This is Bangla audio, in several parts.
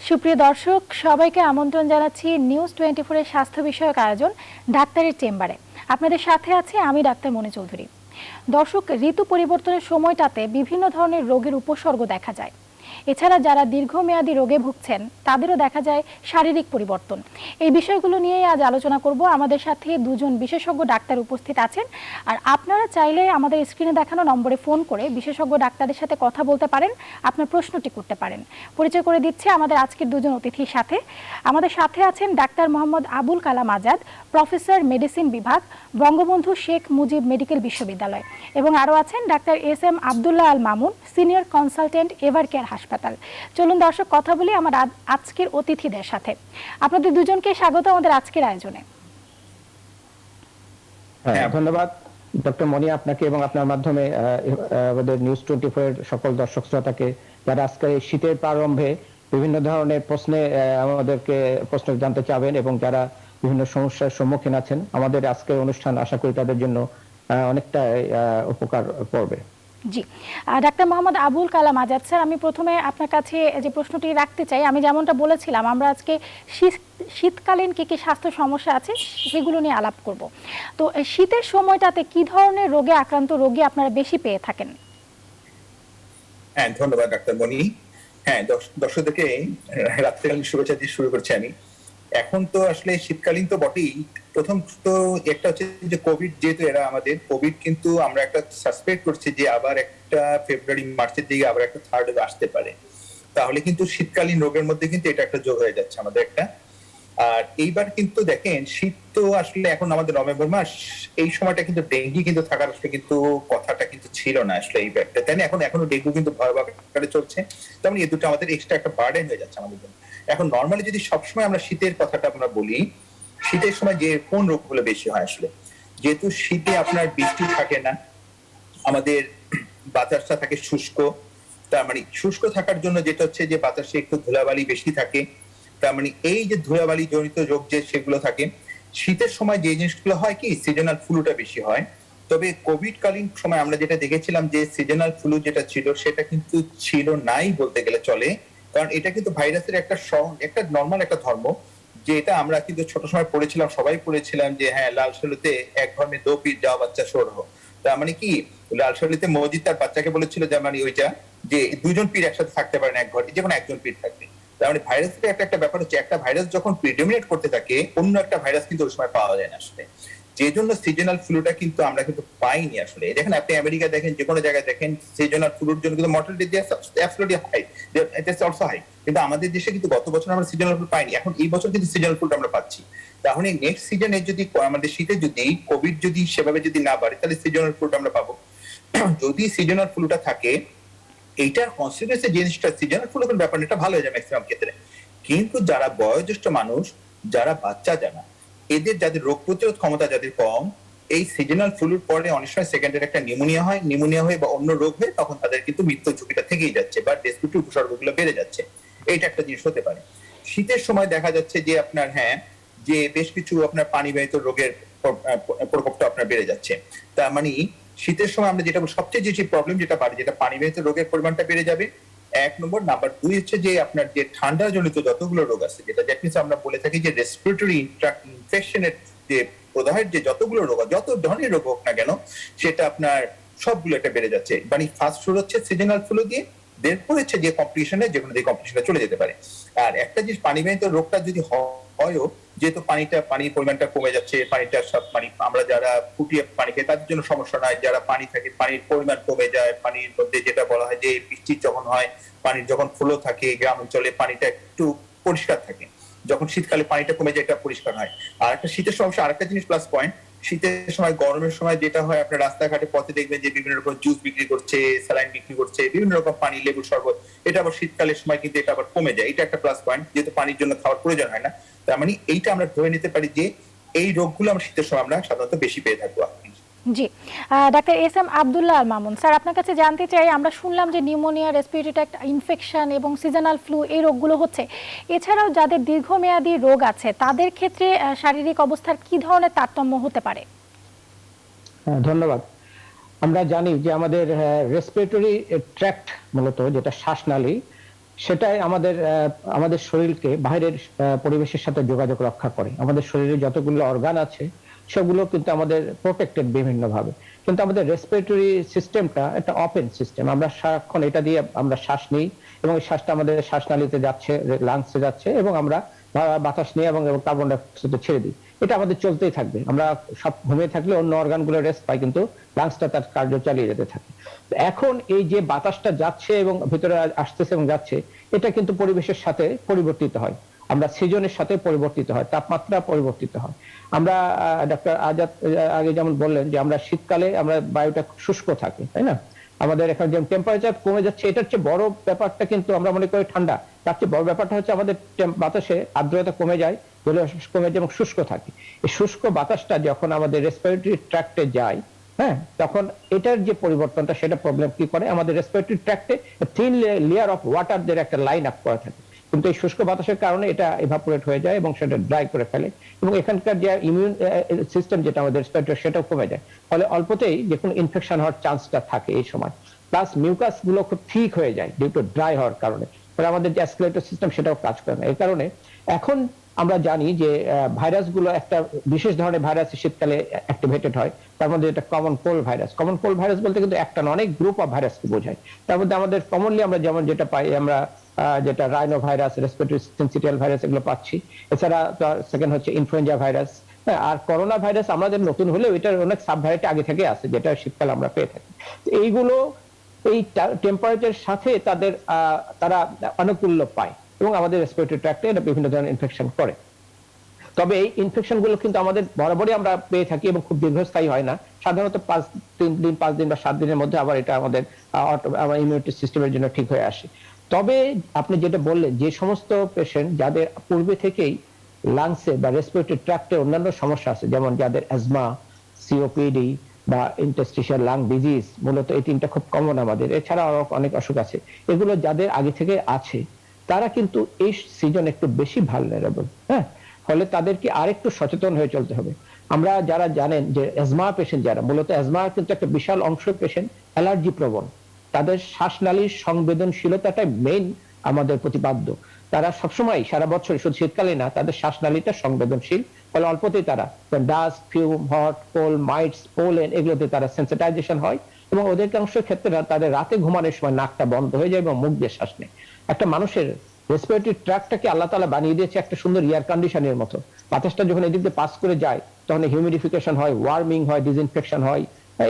সুপ্রিয় দর্শক, সবাইকে আমন্ত্রণ জানাচ্ছি নিউজ 24 এর স্বাস্থ্য বিষয়ক আয়োজন ডাক্তারের চেম্বারে। আপনাদের সাথে আছি আমি ডাক্তার মনি চৌধুরী। দর্শক, ঋতু পরিবর্তনের সময়টাতে বিভিন্ন ধরনের রোগের উপসর্গ দেখা যায়। এছাড়া যারা দীর্ঘমেয়াদী রোগে ভুগছেন তাদেরও দেখা যায় শারীরিক পরিবর্তন। এই বিষয়গুলো নিয়েই আজ আলোচনা করব। আমাদের সাথে দুজন বিশেষজ্ঞ ডাক্তার উপস্থিত আছেন, আর আপনারা চাইলে আমাদের স্ক্রিনে দেখানো নম্বরে ফোন করে বিশেষজ্ঞ ডাক্তারদের সাথে কথা বলতে পারেন, আপনার প্রশ্নটি করতে পারেন। পরিচয় করে দিচ্ছে আমাদের আজকের দুজন অতিথির সাথে। আমাদের সাথে আছেন doctor Mohammad Abul Kalam Azad, professor medicine বিভাগ, বঙ্গবন্ধু শেখ মুজিব মেডিকেল বিশ্ববিদ্যালয়, এবং আরও আছেন doctor SM Abdullah Al Mamun, senior consultant Evercare হাসপাতাল। চলুন দর্শক, কথা বলি আমার আজকের অতিথিদের সাথে। আপনাদের দুজনকে স্বাগত আমাদের আজকের আয়োজনে। হ্যাঁ, ধন্যবাদ ডক্টর মনি, আপনাকে এবং আপনার মাধ্যমে আমাদের নিউজ 24 এর সকল দর্শক শ্রোতাকে, যারা আজকে শীতের প্রারম্ভে বিভিন্ন ধরনের প্রশ্নে আমাদেরকে প্রশ্ন জানতে চাবেন এবং যারা বিভিন্ন সমস্যার সম্মুখীন আছেন, আমাদের আজকের অনুষ্ঠান আশা করি তাদের জন্য অনেকটা উপকার করবে। জি, ডাক্তার মোহাম্মদ আবুল কালাম আজাদ স্যার, আমি প্রথমে আপনার কাছে যে প্রশ্নটি রাখতে চাই, আমি যেমনটা বলেছিলাম আমরা আজকে শীতকালীন কি কি স্বাস্থ্য সমস্যা আছে সেগুলো নিয়ে আলাপ করব। তো শীতের সময়টাতে কি ধরনের রোগে আক্রান্ত রোগী আপনারা বেশি পেয়ে থাকেন? হ্যাঁ, ধন্যবাদ ডাক্তার মনি। হ্যাঁ, দর্শকদেরকে রাত্রিকালীন শুভেচ্ছা দিয়ে শুরু করছি আমি। এখন তো আসলে শীতকালীন তো বটেই। প্রথম তো একটা হচ্ছে যে কোভিড, যেহেতু এরা আমাদের কোভিড, কিন্তু আমরা একটা সাসপেক্ট করছি যে আবার একটা ফেব্রুয়ারি মার্চের দিকে আবার একটা থার্ড ওয়েভ আসতে পারে। তাহলে কিন্তু শীতকালীন রোগের মধ্যে কিন্তু এটা একটা যোগ হয়ে যাচ্ছে আমাদের একটা। আর এইবার কিন্তু দেখেন, শীত তো আসলে এখন আমাদের নভেম্বর মাস, এই সময়টা কিন্তু ডেঙ্গি কিন্তু থাকার আসলে কিন্তু কথাটা কিন্তু ছিল না আসলে এই ব্যাপারটা, তাই না? এখনো ডেঙ্গু কিন্তু ভয়াবহ আকারে চলছে। তেমন এই দুটো আমাদের এক্সট্রা একটা বার্ডেন হয়ে যাচ্ছে আমাদের জন্য। এখন নর্মালি যদি সবসময় আমরা শীতের কথাটা আমরা বলি, শীতের সময় যে কোন রোগগুলো বেশি হয় আসলে, যেহেতু শীতে আপনার বৃষ্টি থাকে না, আমাদের বাতাসটা থাকে শুষ্ক। তার মানে শুষ্ক থাকার জন্য যেটা হচ্ছে যে বাতাসে একটু ধুলাবালি বেশি থাকে। তার মানে এই যে ধুলাবালি জনিত রোগ যে সেগুলো থাকে। শীতের সময় যে জিনিসগুলো হয় কি, সিজনাল ফ্লুটা বেশি হয়। তবে কোভিড কালীন সময় আমরা যেটা দেখেছিলাম যে সিজনাল ফ্লু যেটা ছিল সেটা কিন্তু ছিল নাই বলতে গেলে চলে। কারণ এটা কিন্তু ভাইরাসের একটা নর্মাল একটা ধর্ম, যে এটা আমরা কিন্তু ছোট সময় পড়েছিলাম, সবাই পড়েছিলাম যে হ্যাঁ, লাল সালুতে এক ধর্মে দো পীর যাও বাচ্চা সর হো। তার মানে কি, লাল সালুতে মসজিদ তার বাচ্চাকে বলেছিল যে মানে ওইটা যে দুজন পীর একসাথে থাকতে পারেন এক ঘরে, যে কোনো একজন পীর থাকবে। তার মানে ভাইরাসের একটা ব্যাপার হচ্ছে, একটা ভাইরাস যখন প্রিডমিনেট করতে থাকে, অন্য একটা ভাইরাস কিন্তু ওই সময় পাওয়া যায় না আসলে। যে জন্য সিজনাল ফ্লুটা কিন্তু আমরা কিন্তু পাইনি আসলে। দেখেন, আপনি আমেরিকা দেখেন, যে কোনো জায়গায় দেখেন, সিজনাল ফ্লুর জন্য কিন্তু mortality absolutely high, it's also high. কিন্তু আমাদের দেশে কিন্তু গত বছর আমরা সিজনাল ফ্লু পাইনি, এখন এই বছর কিন্তু সিজনাল ফ্লুটা আমরা পাচ্ছি। তাহলে নেক্সট সিজনে যদি আমাদের শীতে যদি কোভিড যদি সেভাবে যদি না বাড়ে, তাহলে সিজনাল ফ্লুটা আমরা পাবো। যদি সিজনাল ফ্লুটা থাকে, এইটার কনসিকুয়েন্সে জিনিসটা সিজনাল ফ্লু এর ব্যাপার, এটা ভালো হয়ে যায় ম্যাক্সিমাম ক্ষেত্রে। কিন্তু যারা বয়োজ্যেষ্ঠ মানুষ, যারা বাচ্চা, এদের যাদের রোগ প্রতিরোধ ক্ষমতা যাদের কম, এই সিজনাল ফ্লুর পরে অনেক সময় সেকেন্ডারি একটা নিউমোনিয়া হয়ে বা অন্য রোগ হয়ে তখন তাদের কিন্তু মৃত্যুর ঝুঁকিটা থেকেই যাচ্ছে বা রেসপিরেটরি উপসর্গগুলো বেড়ে যাচ্ছে। এইটা একটা জিনিস হতে পারে। শীতের সময় দেখা যাচ্ছে যে আপনার যে বেশ কিছু আপনার পানিবাহিত রোগের প্রকোপটা আপনার বেড়ে যাচ্ছে। তার মানে শীতের সময় আমরা যেটা সবচেয়ে যে প্রবলেম যেটা বাড়ে, যেটা পানিবাহিত রোগের পরিমাণটা বেড়ে যাবে, এক নম্বর। নাম্বার দুই হচ্ছে যে আপনার যে ঠান্ডা জনিত যতগুলো রোগ আছে, যেটা আমরা বলে থাকি যে রেসপিরেটরি ইনফেকশনের যে প্রদাহের যে যতগুলো রোগ, যত ধরনের রোগ হোক না কেন, সেটা আপনার সবগুলো এটা বেড়ে যাচ্ছে। মানে ফার্স্ট শুরু হচ্ছে সিজনাল ফ্লু দিয়ে, এরপর হচ্ছে যে কম্পিটিশনে, যে কোনো কম্পিটিশনে চলে যেতে পারে। আর একটা জিনিস, পানিবাহিত রোগটা যদি হয়ও, যেহেতু পানির পরিমাণটা কমে যাচ্ছে, পানিটা সব আমরা যারা ফুটিয়ে পানি খাই তাদের জন্য সমস্যা নয়। যারা পানি থাকে, পানির পরিমাণ কমে যায়। পানির মধ্যে যেটা বলা হয় যে বৃষ্টি যখন হয়, পানির যখন ফ্লো থাকে, গ্রাম অঞ্চলে পানিটা একটু পরিষ্কার থাকে। যখন শীতকালে পানিটা কমে যায়, এটা পরিষ্কার হয়। আর একটা শীতের সমস্যা, আরেকটা জিনিস প্লাস পয়েন্ট, শীতের সময় গরমের সময় যেটা হয়, আপনার রাস্তাঘাটে পথে দেখবেন যে বিভিন্ন রকম জুস বিক্রি করছে, স্যালাইন বিক্রি করছে, বিভিন্ন রকম পানি, লেবুর শরবত। এটা আবার শীতকালের সময় কিন্তু এটা আবার কমে যায়। এটা একটা প্লাস পয়েন্ট, যেহেতু পানির জন্য খাওয়ার প্রয়োজন হয় না। তার মানে এইটা আমরা ধরে নিতে পারি যে এই রোগগুলো আমরা শীতের সময় আমরা সাধারণত বেশি পেয়ে থাকবো। জি, doctor SM Abdullah Al Mamun sir, আপনার কাছে জানতে চাই, আমরা শুনলাম যে নিউমোনিয়া, রেসপিরেটরি ট্র্যাক্ট ইনফেকশন এবং সিজনাল ফ্লু এই রোগগুলো হচ্ছে। এছাড়াও যাদের দীর্ঘমেয়াদী রোগ আছে তাদের ক্ষেত্রে শারীরিক অবস্থার কি ধরনের তারতম্য হতে পারে? ধন্যবাদ। আমরা জানি যে আমাদের রেসপিরেটরি ট্র্যাক্ট, মূলত যেটা শ্বাসনালী, সেটাই আমাদের শরীরকে বাইরের পরিবেশের সাথে যোগাযোগ রক্ষা করে। আমাদের শরীরে যতগুলো অর্গান আছে সেগুলো কিন্তু আমাদের প্রোটেক্টেড বিভিন্ন ভাবে, কিন্তু আমাদের রেসপিরেটরি সিস্টেমটা একটা ওপেন সিস্টেম। আমরা সারাক্ষণ এটা দিয়ে আমরা শ্বাস নিই এবং এই শ্বাসটা আমাদের শ্বাসনালীতে যাচ্ছে, লাংসে যাচ্ছে এবং আমরা বাতাস নিয়ে এবং কার্বন ডাই অক্সাইড ছেড়ে দিই। এটা আমাদের চলতেই থাকবে। আমরা সব ঘুমিয়ে থাকলে অন্য অর্গানগুলো রেস্ট পায়, কিন্তু লাংসটা তার কার্য চালিয়ে যেতে থাকে। এখন এই যে বাতাসটা যাচ্ছে এবং ভিতরে আসতেছে এবং যাচ্ছে, এটা কিন্তু পরিবেশের সাথে পরিবর্তিত হয়, আমরা সিজনের সাথে পরিবর্তিত হয়, তাপমাত্রা পরিবর্তিত হয়। আমরা ডক্টর আজাদ আগে যেমন বললেন যে আমরা শীতকালে আমরা বায়ুটা শুষ্ক থাকে, তাই না? আমাদের এখানে যেমন টেম্পারেচার কমে যাচ্ছে, এটার চেয়ে বড় ব্যাপারটা কিন্তু আমরা মনে করি ঠান্ডা, তার চেয়ে বড় ব্যাপারটা হচ্ছে আমাদের বাতাসে আর্দ্রতা কমে যায়, জলীয়বাষ্প কমে যায় এবং শুষ্ক থাকে। এই শুষ্ক বাতাসটা যখন আমাদের রেসপিরেটরি ট্র্যাক্টে যায়, হ্যাঁ, তখন এটার যে পরিবর্তনটা সেটা প্রবলেম কি করে, আমাদের রেসপিরেটরি ট্র্যাক্টে থিন লেয়ার অফ ওয়াটার দের একটা লাইন আপ করা থাকে, কিন্তু এই শুষ্ক বাতাসের কারণে এটা ইভাপোরেট হয়ে যায় এবং সেটা ড্রাই করে ফেলে এবং এখানকার যে ইমিউন সিস্টেম যেটা আমাদের রেসপিরেটরি সেটাও কমে যায়। ফলে অল্পতেই যে কোনো ইনফেকশন হওয়ার চান্সটা থাকে এই সময়। প্লাস মিউকাস গুলো খুব ঠিক হয়ে যায় ডিউ টু ড্রাই হওয়ার কারণে, ফলে আমাদের যে অ্যাসকুলেটর সিস্টেম সেটাও কাজ করে না। এই কারণে এখন আমরা জানি যে ভাইরাসগুলো, একটা বিশেষ ধরনের ভাইরাস শীতকালে অ্যাক্টিভেটেড হয়, তার মধ্যে এটা common cold virus. Common cold virus বলতে কিন্তু একটা না, অনেক গ্রুপ অফ ভাইরাসকে বোঝায়। তার মধ্যে আমাদের কমনলি আমরা যেমন যেটা পাই, আমরা যেটা rhino virus, respiratory syncytial virus এগুলো পাচ্ছি। এছাড়া সেকেন্ড হচ্ছে ইনফ্লুয়েঞ্জা ভাইরাস, আর করোনা ভাইরাস আমাদের নতুন হলেও এটার অনেক সাব ভ্যারাইটি আগে থেকে আছে, যেটা শীতকালে আমরা পেয়ে থাকি। এইগুলো এই টেম্পারেচারের সাথে তারা আনুকূল্য পায় এবং আমাদের রেসপিরেটরি ট্র্যাক্টে এটা বিভিন্ন ধরনের ইনফেকশন করে। তবে এই ইনফেকশন গুলো কিন্তু আমাদের বরাবরই আমরা পেয়ে থাকি এবং খুব দীর্ঘস্থায়ী হয় না। সাধারণত 5 দিন বা 7 দিনের মধ্যে আবার এটা আমাদের ইমিউনিটি সিস্টেমের জন্য ঠিক হয়ে আসে। তবে আপনি যেটা বললেন, যে সমস্ত পেশেন্ট যাদের পূর্বে থেকেই লাংসে বা রেসপিরেটরি ট্র্যাক্টে অন্যান্য সমস্যা আছে, যেমন যাদের অ্যাজমা, সিওপিডি বা ইন্টারস্টিশিয়াল লাং ডিজিজ, মূলত এই তিনটা খুব কমন আমাদের, এছাড়া আরো অনেক অসুখ আছে, এগুলো যাদের আগে থেকে আছে তারা কিন্তু এই সিজন একটু বেশি ভালনারেবল। হ্যাঁ, ফলে তাদেরকে আরেকটু সচেতন হয়ে চলতে হবে। আমরা যারা জানেন যে অ্যাজমা পেশেন্ট, যারা মূলত অ্যাজমা কিন্তু একটা বিশাল অংশ পেশেন্ট অ্যালার্জি প্রবণ, তাদের শ্বাসনালীর সংবেদনশীলতাটাই মেইন আমাদের প্রতিপাদ্য। তারা সবসময় সারা বছর, শুধু শীতকালে না, তাদের শ্বাসনালীটা সংবেদনশীল, ফলে অল্পতেই তারা dust, fume, hot, cold, mites, pollen এগুলোতে তারা সেন্সিটাইজেশন হয় এবং অধিকাংশ ক্ষেত্রে তাদের রাতে ঘুমানোর সময় নাকটা বন্ধ হয়ে যায় এবং মুখ দিয়ে শ্বাস নেয়। একটা মানুষের রেসপিরেটরি ট্র্যাক্টটাকে আল্লাহ তাআলা বানিয়ে দিয়েছে একটা সুন্দর এয়ার কন্ডিশনের মতো। বাতাসটা যখন এদিক দিয়ে পাস করে যায় তখন হিউমিডিফিকেশন হয়, ওয়ার্মিং হয়, ডিসইনফেকশন হয়,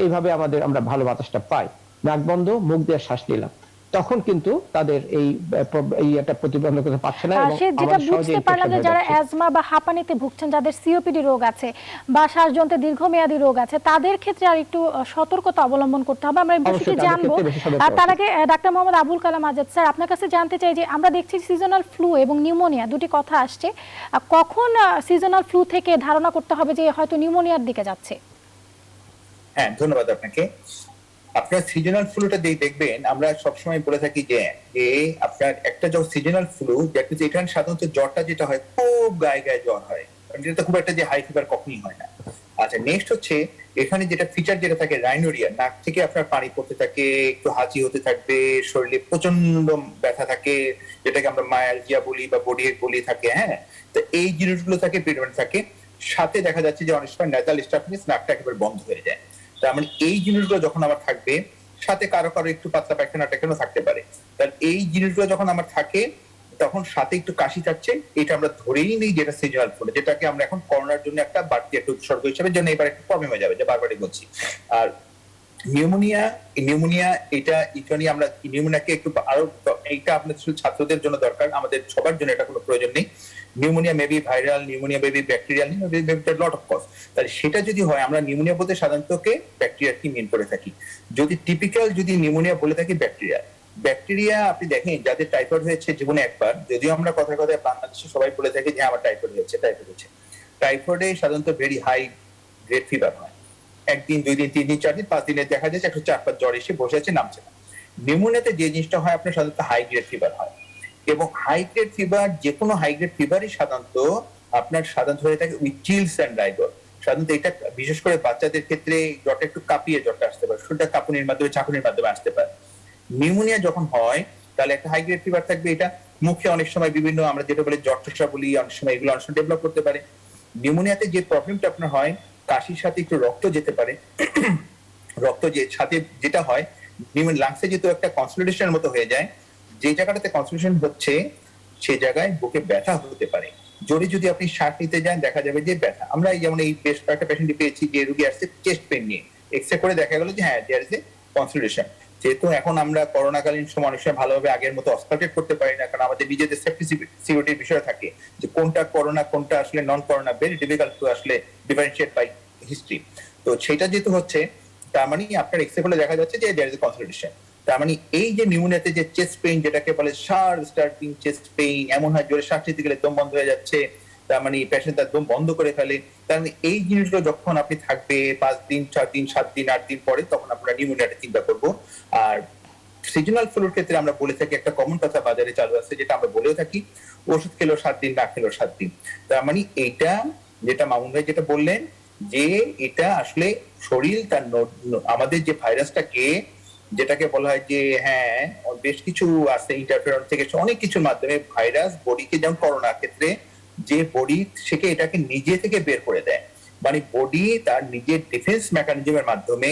এইভাবে আমরা ভালো বাতাসটা পাই। নাক বন্ধ, মুখ দিয়ে শ্বাস নিলাম, তখন কিন্তু তাদের এই একটা প্রতিবন্ধকতা পাচ্ছে না এবং সে যেটা বুঝতে পারলাম যে যারা অ্যাজমা বা হাঁপানিতে ভুগছেন, যাদের সিওপিডি রোগ আছে বা শ্বাসযন্ত্রে দীর্ঘমেয়াদী রোগ আছে, তাদের ক্ষেত্রে আর একটু সতর্কতা অবলম্বন করতে হবে। আমরা এই বিষয়টি জানবো। তার আগে ডাক্তার মোহাম্মদ আবুল কালাম আজাদ স্যার, আপনার কাছে জানতে চাই যে আমরা দেখছি সিজনাল ফ্লু এবং নিউমোনিয়া দুটি কথা আসছে, কখন সিজনাল ফ্লু থেকে ধারণা করতে হবে যে হয়তো নিউমোনিয়ার দিকে যাচ্ছে? হ্যাঁ, ধন্যবাদ আপনাকে। আপনার সিজনাল ফ্লুটা দেখবেন, আমরা সবসময় বলে থাকি যে আপনার একটা যখন সিজনাল ফ্লু, এখানে সাধারণত জ্বরটা যেটা হয় খুব গায়ে গায়ে জ্বর হয়, এটা খুব একটা যে হাই ফিভার কখনই হয় না। আচ্ছা, নেক্সট হচ্ছে এখানে যেটা ফিচার যেটা থাকে রাইনোরিয়া, নাক থেকে আপনার পানি পড়তে থাকে, একটু হাঁচি হতে থাকবে, শরীরে প্রচন্ড ব্যথা থাকে, যেটাকে আমরা মায়ালজিয়া বলি বা বডি এক বলি থাকে। হ্যাঁ, তো এই জিনিসগুলো থাকে, প্রিডমিনেন্ট থাকে। সাথে দেখা যাচ্ছে যে অনেক সময় নেজাল স্টাফনেস, নাকটা একেবারে বন্ধ হয়ে যায়। তার মানে এই জিনিসগুলো যখন আমার থাকবে, সাথে কারো কারো একটু পাতলা পায়খানা টায়খানা থাকতে পারে, তাহলে এই জিনিসগুলো যখন আমার থাকে তখন সাথে একটু কাশি থাকছে, এটা আমরা ধরেই নিই যেটা সিজনাল ফ্লু, যেটাকে আমরা এখন করোনার জন্য একটা বাড়তি একটা উপসর্গ হিসেবে, জন্য এবার একটু প্রবলেম হয়ে যাবে, যে বারবারই বলছি। আর নিউমোনিয়া এটা নিয়ে আমরা নিউমোনিয়াকে একটু আরো, এইটা আপনাদের শুধু ছাত্রদের জন্য দরকার, আমাদের সবার জন্য এটা কোনো প্রয়োজন নেই। Pneumonia maybe viral, pneumonia maybe bacterial, lot of cause. তাহলে সেটা যদি হয়, আমরা নিউমোনিয়া বলতে সাধারণত ব্যাকটেরিয়াকে মিন করে থাকি। যদি টিপিক্যাল যদি নিউমোনিয়া বলে থাকি ব্যাকটেরিয়া, আপনি দেখেন যাদের টাইফয়েড হয়েছে জীবনে একবার, যদিও আমরা কথায় কথায় বাংলাদেশে সবাই বলে থাকি যে আমার টাইফয়েড হয়েছে। টাইফয়েডে সাধারণত ভেরি হাই গ্রেড ফিভার হয়, 1 দিন 2 দিন 3 দিন 4 দিন 5 দিনে দেখা যাচ্ছে একটু 4-5 জ্বর এসে বসে আছে, নামছে না। নিউমোনিয়াতে যে জিনিসটা হয়, আপনার সাধারণত হাই গ্রেড ফিভার হয়, এবং হাই গ্রেড ফিভার, যে কোনো হাই গ্রেড ফিভারই সাধারণত হয়ে থাকে উইথ চিলস এন্ড রাইগর। সাধারণত এটা বিশেষ করে বাচ্চাদের ক্ষেত্রে জ্বরটা একটু কাঁপিয়ে জ্বরটা আসতে পারে, শরীরটা কাঁপুনির মাধ্যমে, ঝাঁকুনির মাধ্যমে আসতে পারে। নিউমোনিয়া যখন হয় তাহলে একটা হাই গ্রেড ফিভার থাকবে, এটা মুখে অনেক সময় বিভিন্ন আমরা যেটা বলি জ্বর ঠোসা বলি, অনেক সময় এগুলো অনেক সময় ডেভেলপ করতে পারে। নিউমোনিয়াতে যে প্রবলেমটা আপনার হয়, কাশির সাথে একটু রক্ত যেতে পারে। রক্ত যে সাথে যেটা হয়, লাংসে যেহেতু একটা কনসলিডেশনের মতো হয়ে যায়, যে জায়গাটাতে কনসলিডেশন হচ্ছে সেই জায়গায় বুকে ব্যথা হতে পারে। জোরে যদি আপনি শ্বাস নিতে যান দেখা যাবে যে ব্যথা। আমরা যেমন এই বেশ কয়েকটা পেশেন্ট পেয়েছি যে রোগী আসছে চেস্ট পেন নিয়ে, এক্সরে করে দেখা গেল যে হ্যাঁ দেয়ার ইজ এ কনসলিডেশন। যেহেতু এখন আমরা করোনাকালীন সময় অনেক সময় ভালোভাবে আগের মতো অস্কারটেট করতে পারি না, কারণ আমাদের নিজেদের সেফটি সিকিউরিটির বিষয় থাকে যে কোনটা করোনা কোনটা আসলে নন করোনা, ভেরি ডিফিকাল্ট টু আসলে ডিফারেন্সিয়েট বাই হিস্ট্রি। তো সেটা যেহেতু হচ্ছে, তার মানে আপনার এক্সরে করলে দেখা যাচ্ছে যে দেয়ার ইজ এ কনসলিডেশন। তার মানে এই যে নিউমোনিয়াতে যে চেস্ট পেইন যেটাকে বলে শার্প স্টার্টিং চেস্ট পেইন, এমন হয় জোরে শ্বাস নিতে গেলে দম বন্ধ হয়ে যাচ্ছে, তার মানে পেশেন্ট তার দম বন্ধ করে ফেলে। তার মানে এই জিনিসগুলো যখন আপনি থাকবে 5 দিন 4 দিন 7 দিন 8 দিন পরে, তখন আমরা নিউমোনিয়াটা চিন্তা করবো। আর সিজনাল ফ্লুর ক্ষেত্রে আমরা বলে থাকি একটা কমন কথা বাজারে চালু আছে, যেটা আমরা বলেও থাকি, ওষুধ খেলেও 7 দিন, না খেলেও 7 দিন। তার মানে এইটা যেটা মামুন ভাই যেটা বললেন যে এটা আসলে শরীর তার আমাদের যে ভাইরাসটাকে, যেটাকে বলা হয় যে হ্যাঁ বেশ কিছু আছে ইন্টারফেরন থেকে অনেক কিছুর মাধ্যমে ভাইরাস বডিকে, যেমন করোনার ক্ষেত্রে যে বডি থেকে এটাকে নিজে থেকে বের করে দেয়, মানে বডি তার নিজের ডিফেন্স মেকানিজমের মাধ্যমে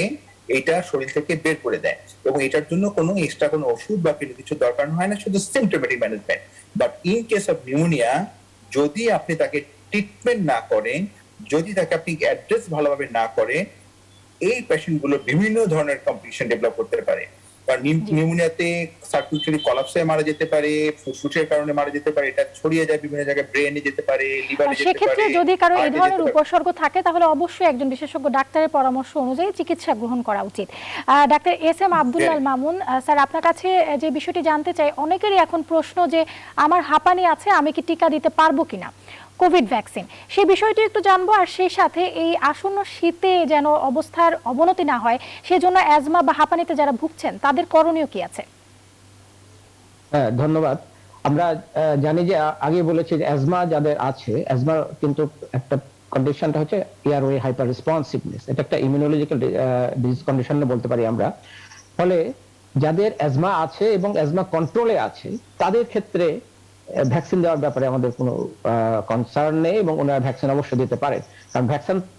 এটা শরীর থেকে বের করে দেয়, এবং এটার জন্য কোনো এক্সট্রা কোনো ওষুধ বা কিছু দরকার হয় না, শুধু symptomatic management. But in case of pneumonia, যদি আপনি তাকে ট্রিটমেন্ট না করেন, যদি তাকে আপনি অ্যাড্রেস ভালোভাবে না করেন, এই পেশেন্ট গুলো বিভিন্ন ধরনের কমপ্লিকেশন ডেভেলপ করতে পারে। কারণ নিউমোনিয়াতে সার্কুলেটরি কলাপসে মারা যেতে পারে, ফুসফুসের কারণে মারা যেতে পারে, এটা ছড়িয়ে যায় বিভিন্ন জায়গায়, ব্রেনে যেতে পারে, লিভারে যেতে পারে। সেক্ষেত্রে যদি কারো এই ধরনের উপসর্গ থাকে তাহলে অবশ্যই একজন বিশেষজ্ঞ ডাক্তারের পরামর্শ অনুযায়ী চিকিৎসা গ্রহণ করা উচিত। Doctor S M Abdullah Mamun sir, আপনার কাছে যে বিষয়টি জানতে চাই, অনেকেরই এখন প্রশ্ন যে আমার হাঁপানি আছে, আমি কি টিকা দিতে পারবো কিনা কোভিড ভ্যাকসিন, সেই বিষয়টি একটু জানবো। আর সেই সাথে এই আসন্ন শীতে যেন অবস্থার অবনতি না হয়, সেজন্য অ্যাজমা বা হাঁপানিতে যারা ভুগছেন তাদের করণীয় কি আছে? হ্যাঁ, ধন্যবাদ। আমরা জানি যে আগে বলেছি যে অ্যাজমা যাদের আছে, অ্যাজমা কিন্তু একটা কন্ডিশনটা হচ্ছে এয়ারওয়ে হাইপার রেসপন্সিভনেস, এটা একটা ইমিউনোলজিক্যাল ডিজিজ কন্ডিশন বলতে পারি আমরা। ফলে যাদের অ্যাজমা আছে এবং অ্যাজমা কন্ট্রোলে আছে, তাদের ক্ষেত্রে ভ্যাকসিন দেওয়ার ব্যাপারে আমাদের কোনো কনসার্ন নেই, এবং ওনারা ভ্যাকসিন অবশ্যই দিতে পারেন। কারণ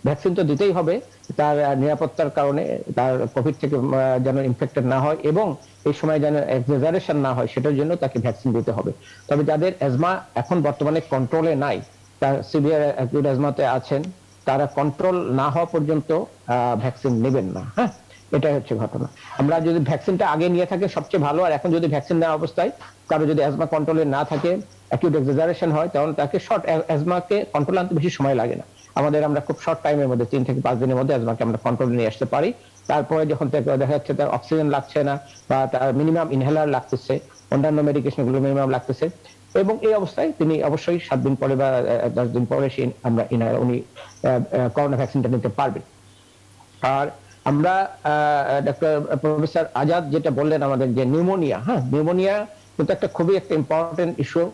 ভ্যাকসিন তো দিতেই হবে, তার নিরাপত্তার কারণে, তার কোভিড থেকে যেন ইনফেক্টেড না হয় এবং এই সময় যেন এক্সাজারেশন না হয়, সেটার জন্য তাকে ভ্যাকসিন দিতে হবে। তবে যাদের অ্যাজমা এখন বর্তমানে কন্ট্রোলে নাই, তার সিভিয়ার অ্যাকিউট অ্যাজমাতে আছেন, তারা কন্ট্রোল না হওয়া পর্যন্ত ভ্যাকসিন নেবেন না। হ্যাঁ, এটাই হচ্ছে ঘটনা। আমরা যদি ভ্যাকসিনটা আগে নিয়ে থাকি সবচেয়ে ভালো। আর এখন যদি ভ্যাকসিন দেওয়া অবস্থায় কারো যদি অ্যাজমা কন্ট্রোলে না থাকে, অ্যাকিউট এক্সাজারেশন হয়, তখন তাকে শর্ট অ্যাজমাকে কন্ট্রোল আনতে বেশি সময় লাগে না। আমরা খুব শর্ট টাইমের মধ্যে 3 থেকে 5 দিনের মধ্যে অ্যাজমাকে আমরা কন্ট্রোলে নিয়ে আসতে পারি। তারপরে যখন দেখা যাচ্ছে তার অক্সিজেন লাগছে না বা তার মিনিমাম ইনহেলার লাগতেছে, অন্যান্য মেডিকেশন গুলো মিনিমাম লাগতেছে, এবং এই অবস্থায় তিনি অবশ্যই 7 দিন পরে বা 10 দিন পরে উনি করোনা ভ্যাকসিনটা নিতে পারবেন। আর আমরা ডক্টর প্রফেসর আজাদ যেটা বললেন আমাদের যে নিউমোনিয়া, হ্যাঁ, নিউমোনিয়া কিন্তু একটা খুবই একটা ইম্পর্টেন্ট ইস্যু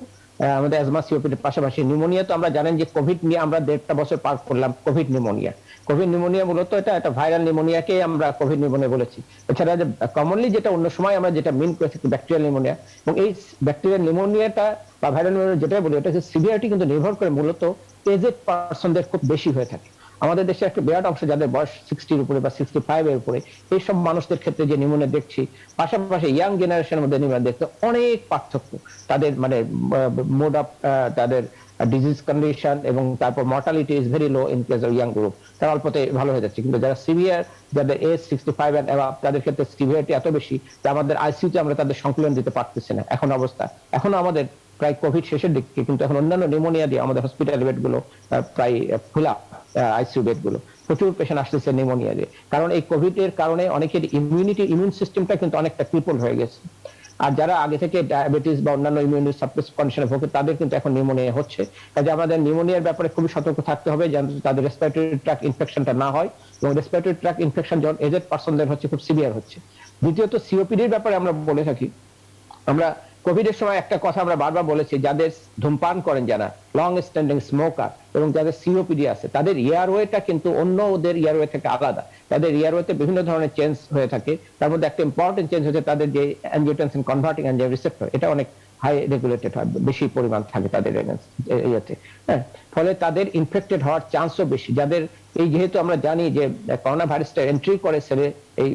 আমাদের অ্যাজমা সিওপিডির পাশাপাশি। নিউমোনিয়া তো আমরা জানেন যে কোভিড নিয়ে আমরা 1.5 বছর পার করলাম। কোভিড নিউমোনিয়া মূলত এটা একটা ভাইরাল নিউমোনিয়াকে আমরা কোভিড নিউমোনিয়া বলেছি। এছাড়া যে কমনলি যেটা অন্য সময় আমরা যেটা মিন করে থাকি ব্যাকটেরিয়াল নিউমোনিয়া, এবং এই ব্যাকটেরিয়াল নিউমোনিয়াটা বা ভাইরাল নিউমোনিয়া যেটা বলি, এটা সিভিয়ারিটি কিন্তু নির্ভর করে মূলত এজেড পারসনদের খুব বেশি হয়ে থাকে। আমাদের দেশে একটা বিরাট অংশ যাদের বয়স 60-র উপরে বা 65 এর উপরে, এইসব মানুষদের ক্ষেত্রে যে নিউমোনিয়া দেখছি, পাশাপাশি ইয়াং জেনারেশনের মধ্যে নিউমোনিয়া দেখতে অনেক পার্থক্য। তাদের মানে মোড অফ তাদের ডিজিজ কন্ডিশন এবং তারপর mortality is very low in case of young group, তারা অল্পতে ভালো হয়ে যাচ্ছে। কিন্তু যারা সিভিয়ার, যাদের এজ 65 এন্ড অ্যাবাভ, তাদের ক্ষেত্রে সিভিয়ারিটি এত বেশি যে আমাদের আইসিইউতে আমরা তাদের সংকলন দিতে পারতেছি না এখন অবস্থা। এখনো আমাদের প্রায় কোভিড শেষের দিকে, কিন্তু এখন অন্যান্য নিউমোনিয়া দিয়ে আমাদের হসপিটাল বেড গুলো প্রায় খোলা, আইসিইউ বেড গুলো প্রচুর পেশেন্ট আসতেছে নিউমোনিয়া দিয়ে। কারণ এই কোভিড এর কারণে অনেকের ইমিউন সিস্টেমটা কিন্তু অনেকটা ক্রিপল হয়ে গেছে। আর যারা আগে থেকে ডায়াবেটিস বা অন্যান্য ইমিউন সাপ্রেস কন্ডিশনে ভোগে, তাদের কিন্তু এখন নিউমোনিয়া হচ্ছে। কাজে আমাদের নিউমোনিয়ার ব্যাপারে খুবই সতর্ক থাকতে হবে যেন তাদের রেসপিরেটরি ট্র্যাক্ট ইনফেকশনটা না হয়, এবং রেসপিরেটরি ট্র্যাক্ট ইনফেকশন যখন এজেড পারসনদের হচ্ছে খুব সিভিয়ার হচ্ছে। দ্বিতীয়ত সিওপিডির ব্যাপারে আমরা বলে থাকি, আমরা কোভিড এর সময় একটা কথা আমরা বারবার বলেছি, যাদের ধূমপান করেন যারা, লং স্ট্যান্ডিং স্মোকার এবং যাদের সিওপিডি আছে, তাদের এয়ারওয়েটা কিন্তু অন্য ওদের এয়ারওয়ে থেকে আলাদা। তাদের এয়ারওয়েতে বিভিন্ন ধরনের চেঞ্জ হয়ে থাকে। তার মধ্যে একটা ইম্পর্টেন্ট চেঞ্জ হচ্ছে তাদের যে অ্যাঞ্জিওটেনসিন কনভার্টিং এনজাইম রিসেপ্টর, এটা অনেক হাই রেগুলেটেড হয়, বেশি পরিমাণ থাকে তাদের ইয়েতে। হ্যাঁ, ফলে তাদের ইনফেক্টেড হওয়ার চান্সও বেশি। যাদের এই, যেহেতু আমরা জানি যে করোনা ভাইরাসটা এন্ট্রি করে সেলে এই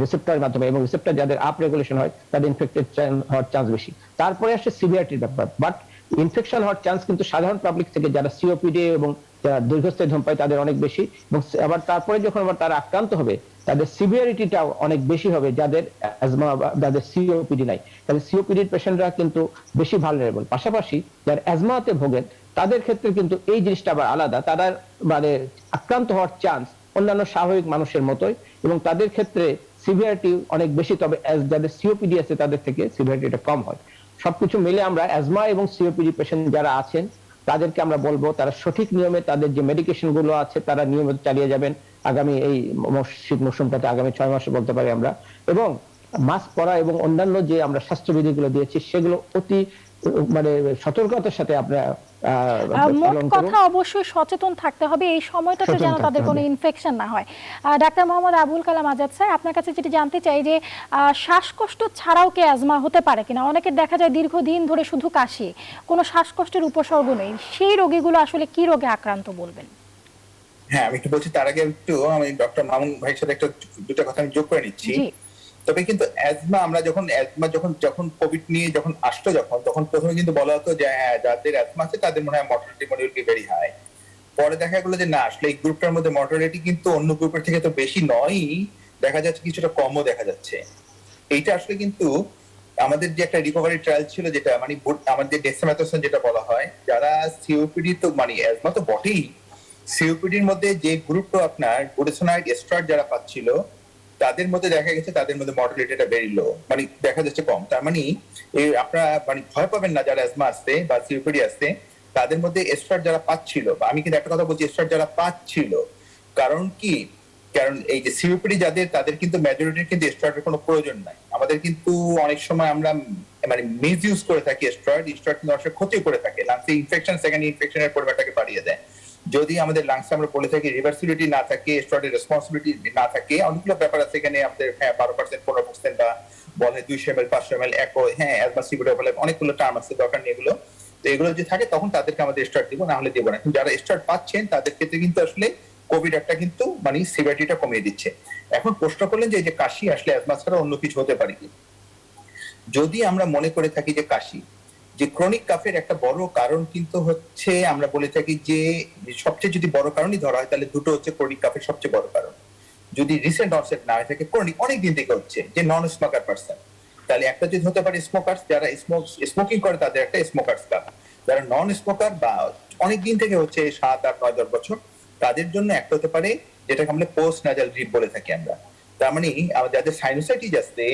রিসেপ্টরের মাধ্যমে, এবং রিসেপ্টর যাদের আপ রেগুলেশন হয় তাদের ইনফেক্টেড হওয়ার চান্স বেশি। তারপরে আসে সিভিয়ারিটির ব্যাপার। বাট ইনফেকশন হওয়ার চান্স কিন্তু সাধারণ পাবলিক থেকে যারা সিওপিডি এবং যারা দীর্ঘস্থায়ী ধূমপায়ী তাদের অনেক বেশি, এবং আবার তারপরে যখন আবার তারা আক্রান্ত হবে তাদের সিভিয়ারিটিটাও অনেক বেশি হবে যাদের অ্যাজমা বা যাদের সিওপিডি নাই। তাহলে সিওপিডির পেশেন্টরা কিন্তু বেশি ভালনারেবল। পাশাপাশি যারা অ্যাজমাতে ভোগেন তাদের ক্ষেত্রে কিন্তু এই জিনিসটা আবার আলাদা, তারা মানে আক্রান্ত হওয়ার চান্স অন্যান্য স্বাভাবিক মানুষের মতোই, এবং তাদের ক্ষেত্রে সিভিয়ারিটি অনেক বেশি। তবে যাদের সিওপিডি আছে তাদের থেকে সিভিয়ারিটিটা কম হয়। সবকিছু মিলে আমরা অ্যাজমা এবং সিওপিডি পেশেন্ট যারা আছেন তাদেরকে আমরা বলবো তারা সঠিক নিয়মে তাদের যে মেডিকেশন গুলো আছে তারা নিয়মিত চালিয়ে যাবেন আগামী এই শীত মৌসুমটাতে, আগামী 6 মাসে বলতে পারি আমরা। এবং মাস্ক পরা এবং অন্যান্য যে আমরা স্বাস্থ্যবিধিগুলো দিয়েছি সেগুলো অতি মানে সতর্কতার সাথে আপনারা মোট কথা অবশ্যই সচেতন থাকতে হবে এই সময়টাতে যেন তাদের কোনো ইনফেকশন না হয়। ডাক্তার মোহাম্মদ আবুল কালাম আজাদ স্যার, আপনার কাছে যেটি জানতে চাই যে শ্বাসকষ্ট ছাড়াও কি অ্যাজমা হতে পারে কিনা? অনেকের দেখা যায় দীর্ঘদিন ধরে শুধু কাশি, কোনো শ্বাসকষ্টের উপসর্গ নেই, সেই রোগীগুলো আসলে কি রোগে আক্রান্ত বলবেন? হ্যাঁ, আমি একটু বলছি, তার আগে একটু আমি ডক্টর মামুন ভাইয়ের সাথে একটা দুটো কথা আমি যোগ করে নিচ্ছি। তবে কিন্তু অ্যাজমা, আমরা যখন কোভিড নিয়ে যখন আসতো, তখন প্রথমে কিন্তু বলা হতো যে হ্যাঁ, যাদের অ্যাজমা আছে তাদের মনে হয় মর্টালিটি মনে হয় ভেরি হাই। পরে দেখা গেলো যে না, আসলে এই গ্রুপটার মধ্যে মর্টালিটি কিন্তু অন্য গ্রুপের থেকে তো বেশি নয়, দেখা যাচ্ছে কিছুটা কমও দেখা যাচ্ছে। এইটা আসলে কিন্তু আমাদের যে একটা রিকভারি ট্রায়াল ছিল, যেটা মানে আমাদের ডেক্সামেথাসোন যেটা বলা হয়, যারা সিওপিডি তো মানে অ্যাজমা তো বটেই, সিওপিডির মধ্যে যে গ্রুপটা আপনার বুডেসোনাইড স্টেরয়েড যারা পাচ্ছিল তাদের মধ্যে দেখা গেছে তাদের মধ্যে মর্টালিটিটা ভেরি লো, মানে দেখা যাচ্ছে কম। তার মানে এই আপনারা মানে ভয় পাবেন না, যারা অ্যাজমা আসছে বা সিওপিডি আসছে তাদের মধ্যে স্টেরয়েড যারা পাচ্ছিল, বা আমি কিন্তু একটা কথা বলছি, স্টেরয়েড যারা পাচ্ছিল, কারণ কি, কারণ এই যে সিওপিডি যাদের, তাদের কিন্তু মেজরিটির কিন্তু স্টেরয়েডের কোনো প্রয়োজন নাই। আমাদের কিন্তু অনেক সময় আমরা মানে মিস ইউজ করে থাকি স্টেরয়েড কিন্তু অনেক ক্ষতি করে থাকে, লাংসে ইনফেকশন, সেকেন্ড ইনফেকশনের পরিমাণটাকে বাড়িয়ে দেয়। যদি আমাদের লাংসে আমরা বলে থাকি রিভার্সিবিলিটি না থাকে, স্টেরয়েডের রেসপন্সিবিলিটি না থাকে, অনেকগুলো ব্যাপার আছে এখানে আমাদের। হ্যাঁ, 12% 15% বা বলে 200 ml 500 ml হ্যাঁ অ্যাজমা সিওপিডি বলে অনেকগুলো টার্ম আছে, দরকার নেই এগুলো। তো এগুলো যদি থাকে তখন তাদেরকে আমাদের স্টেরয়েড দিব, না হলে দেবো না। কিন্তু যারা স্টেরয়েড পাচ্ছেন তাদের ক্ষেত্রে কিন্তু আসলে কোভিড একটা কিন্তু মানে সিভিয়ারিটিটা কমিয়ে দিচ্ছে। এখন প্রশ্ন করলেন যে কাশি আসলে অ্যাজমা ছাড়া অন্য কিছু হতে পারে কি? যদি আমরা মনে করে থাকি যে কাশি, যে ক্রনিক কাফের একটা বড় কারণ কিন্তু হচ্ছে, আমরা বলে থাকি যে সবচেয়ে যদি বড় কারণই ধরা হয় তাহলে দুটো হচ্ছে ক্রনিক কাফের সবচেয়ে বড় কারণ। যদি রিসেন্ট অনসেট না হয়ে থাকে, ক্রনিক অনেক দিন থেকে হচ্ছে, যে নন স্মোকার পারসন, তাহলে একটা যদি হতে পারে স্মোকার, যারা স্মোকিং করে তাদের একটা স্মোকার কাফ। যারা নন স্মোকার বা অনেক দিন থেকে হচ্ছে 7, 8, 9, 10 বছর, তাদের জন্য একটা হতে পারে যেটাকে আমরা পোস্ট নাজাল ড্রিপ বলে থাকি আমরা। তার মানে যাদের সাইনোসাইটিস আছে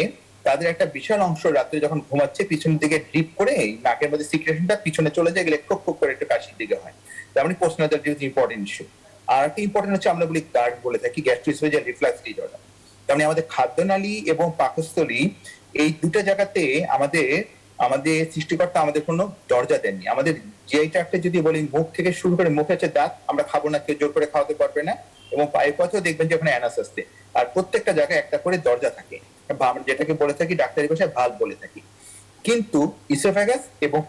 তাদের একটা বিশাল অংশ রাত্রে যখন ঘুমাচ্ছে পিছনের দিকে ড্রিপ করে নাকের মধ্যে সিক্রেশনটা পিছনে চলে যায়, গেলে খুব করে একটু কাশির দিকে হয়। তার মানে পোস্ট নাজাল ড্রিপ ইম্পর্টেন্ট ইস্যু। আর একটা ইম্পর্টেন্ট হচ্ছে আমরা বলি গার্ড বলে থাকি, গ্যাস্ট্রিসোফেজিয়াল রিফ্লাক্স ডিসঅর্ডার। তার মানে আমাদের খাদ্যনালী এবং পাকস্থলী এই দুটো জায়গাতে আমাদের সৃষ্টিকর্তা আমাদের কোনো দরজা দেননি। আমাদের যেটা একটা যদি বলি, মুখ থেকে শুরু করে, মুখে হচ্ছে দাঁত, আমরা খাবো না, কেউ জোর করে খাওয়াতে পারবে না, এবং পায়ের পথেও দেখবেন যে ওখানে অ্যানাস আসছে। আর প্রত্যেকটা জায়গায় একটা করে দরজা থাকে, যেটাকে বলে থাকি ডাক্তারি ভাষায় ভালভ বলে থাকি। কিন্তু ইসোফেগাস এবং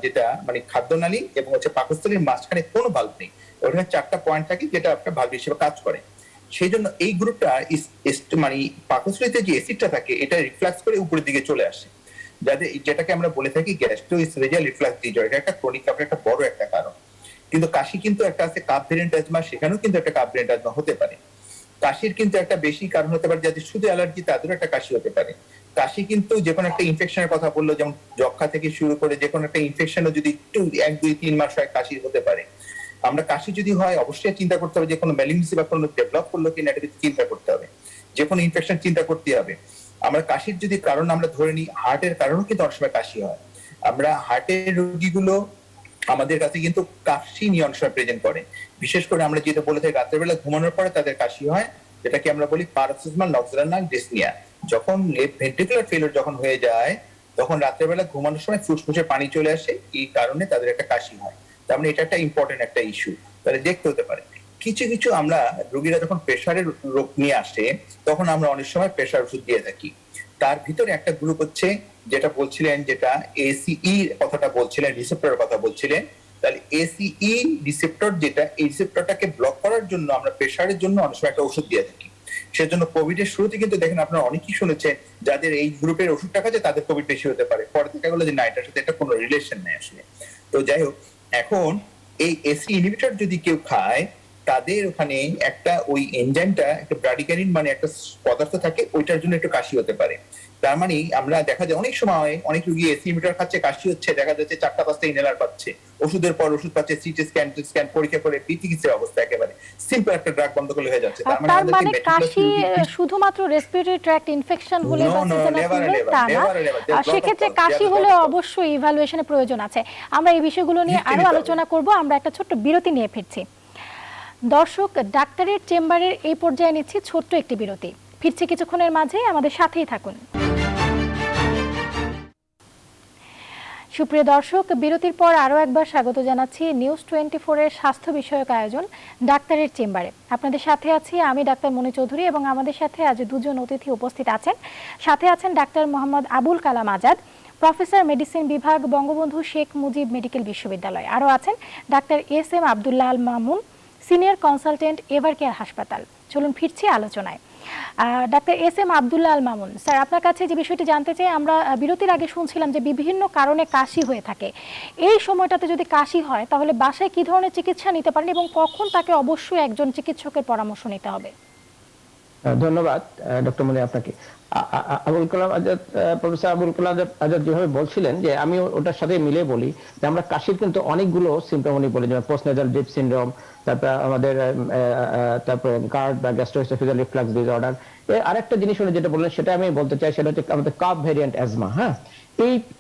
যেটা মানে খাদ্যনালী এবং হচ্ছে পাকস্থলীর মাঝখানে কোনো ভালভ নেই, ওখানে 4টা পয়েন্ট থাকে যেটা আপনার ভালভ হিসেবে কাজ করে। সেই জন্য এই গ্রুপটা মানে পাকস্থলীতে যে অ্যাসিডটা থাকে এটা রিফ্লাক্স করে উপরের দিকে চলে আসে, যেটাকে আমরা বলে থাকি গ্যাস্ট্রোএসোফেজিয়াল রিফ্লাক্স ডিসঅর্ডার। এটা একটা ক্রনিক কাফের একটা বড় একটা কারণ। কিন্তু কাশি কিন্তু একটা আছে কাফ ভেরিয়েন্ট অ্যাজমা, সেখানেও কিন্তু একটা কাফ ভেরিয়েন্ট অ্যাজমা হতে পারে। কাশির কিন্তু একটা বেশি কারণ হতে পারে, যাদের শুধু অ্যালার্জি তাদেরও একটা কাশি হতে পারে। কাশি কিন্তু যে কোনো একটা ইনফেকশনের কথা বললো, যেমন যক্ষা থেকে শুরু করে যে কোনো একটা ইনফেকশনও যদি একটু 1, 2, 3 মাস হয় কাশি হতে পারে। আমরা কাশি যদি হয় অবশ্যই চিন্তা করতে হবে যে কোনো ম্যালিগনেন্সি বা কোনো ডেভেলপ করলো কিনা, এটা চিন্তা করতে হবে। যে কোনো ইনফেকশন চিন্তা করতে হবে। আমরা কাশির যদি কারণ আমরা ধরে নিই, হার্টের কারণও কিন্তু অনেক সময় কাশি হয়। আমরা হার্টের রোগীগুলো আমাদের কাছে কিন্তু কাশি নিয়ে অনেক সময় প্রেজেন্ট করে। বিশেষ করে আমরা যেটা বলে থাকি রাতের বেলা ঘুমানোর পরে তাদের কাশি হয়, যেটাকে আমরা বলি paroxysmal nocturnal dyspnea। যখন লেফট ভেন্ট্রিকুলার ফেলিওর যখন হয়ে যায় তখন রাত্রেবেলা ঘুমানোর সময় ফুসফুসে পানি চলে আসে, এই কারণে তাদের একটা কাশি হয়। তার মানে এটা একটা ইম্পর্টেন্ট একটা ইস্যু, তাহলে দেখতে হতে পারে। কিছু কিছু আমরা রোগীরা যখন প্রেশারের রোগ নিয়ে আসে তখন আমরা অনেক সময় প্রেশার ওষুধ দিয়ে থাকি। তার ভিতরে একটা গ্রুপ হচ্ছে যেটা বলছিলেন, যেটা এসিই কথাটা বলছিলেন, রিসেপ্টরের কথা বলছিলেন। তাহলে এসিই রিসেপ্টর যেটা, এই রিসেপ্টরটাকে ব্লক করার জন্য আমরা প্রেশারের জন্য অনেক সময় একটা ওষুধ দিয়ে থাকি। সেজন্য কোভিড এর শুরুতে কিন্তু দেখেন আপনারা অনেকেই শুনেছেন যাদের এই গ্রুপের ওষুধটা খাচ্ছে তাদের কোভিড বেশি হতে পারে, পরে দেখা গেলো যে না, এটার সাথে এটা কোনো রিলেশন নেই আসলে। তো যাই হোক, এখন এই এসি ইনহিবিটর যদি কেউ খায়, তাদের ওখানে একটা ওই এনজাইমটা, একটা ব্রাডিকানিন মানে একটা পদার্থ থাকে, ওইটার জন্য একটু কাশি হতে পারে। তার মানে আমরা দেখা যায় অনেক সময় অনেক রোগী এসি ইনহিবিটর খাচ্ছে, কাশি হচ্ছে, দেখা যাচ্ছে 4টা-5টা ইনহেলার পাচ্ছে, ওষুধের পর ওষুধ পাচ্ছে, সিটি স্ক্যান পরীক্ষা করে চিকিৎসার অবস্থা একেবারে সিম্পল একটা ড্রাগ বন্ধ করলে হয়ে যাচ্ছে। তার মানে কাশি শুধুমাত্র রেসপিরেটরি ট্র্যাক্ট ইনফেকশন হলে বা সিজনাল ফিভার তা না, সেক্ষেত্রে কাশি হলে অবশ্যই ইভালুয়েশনের প্রয়োজন আছে। আমরা এই বিষয়গুলো নিয়ে আরো আলোচনা করব। আমরা একটা ছোট্ট বিরতি নিয়ে ফিরছি। দর্শক, ডাক্তারের চেম্বারের এই পর্যায়ে নিচ্ছি ছোট্ট একটি বিরতি। ফিরছি কিছুক্ষণের মাঝে, আমাদের সাথেই থাকুন। সুপ্রিয় দর্শক, বিরতির পর আরও একবার স্বাগত জানাচ্ছি নিউজ 24 এর স্বাস্থ্য বিষয়ক আয়োজন ডাক্তারের চেম্বারে। আপনাদের সাথে আছি আমি ডাক্তার মনি চৌধুরী এবং আমাদের সাথে আজ দুজন অতিথি উপস্থিত আছেন। সাথে আছেন doctor Mohammad Abul Kalam Azad, professor medicine বিভাগ, বঙ্গবন্ধু শেখ মুজিব মেডিকেল বিশ্ববিদ্যালয়। আরও আছেন doctor SM. Abdullah Al Mamun, senior consultant Evercare হাসপাতাল। চলুন ফিরছি আলোচনায়। Doctor SM. Abdullah Al Mamun sir, আপনার কাছে যে বিষয়টি জানতে চাই, আমরা বিরতির আগে শুনছিলাম যে বিভিন্ন কারণে কাশি হয়ে থাকে। এই সময়টাতে যদি কাশি হয় তাহলে বাসায় কি ধরনের চিকিৎসা নিতে পারেন এবং কখন তাকে অবশ্যই একজন চিকিৎসকের পরামর্শ নিতে হবে? ধন্যবাদ ডক্টর মনি আপনাকে। আবুল কালাম আজাদ, প্রফেসর আবুল কালাম আজাদ যেভাবে বলছিলেন, যে আমি ওটার সাথে মিলে বলি যে আমরা কাশির কিন্তু অনেকগুলো সিমটম উনি বলি, যেমন পোস্টনেজাল ড্রিপ সিনড্রোম, তারপর আমাদের তারপরে গার্ড বা গ্যাস্ট্রোএসোফেজিয়াল রিফ্লাক্স ডিসঅর্ডার। আরেকটা জিনিস উনি যেটা বললেন সেটা আমি বলতে চাই, সেটা হচ্ছে আমাদের কাফ ভ্যারিয়েন্ট অ্যাজমা। হ্যাঁ,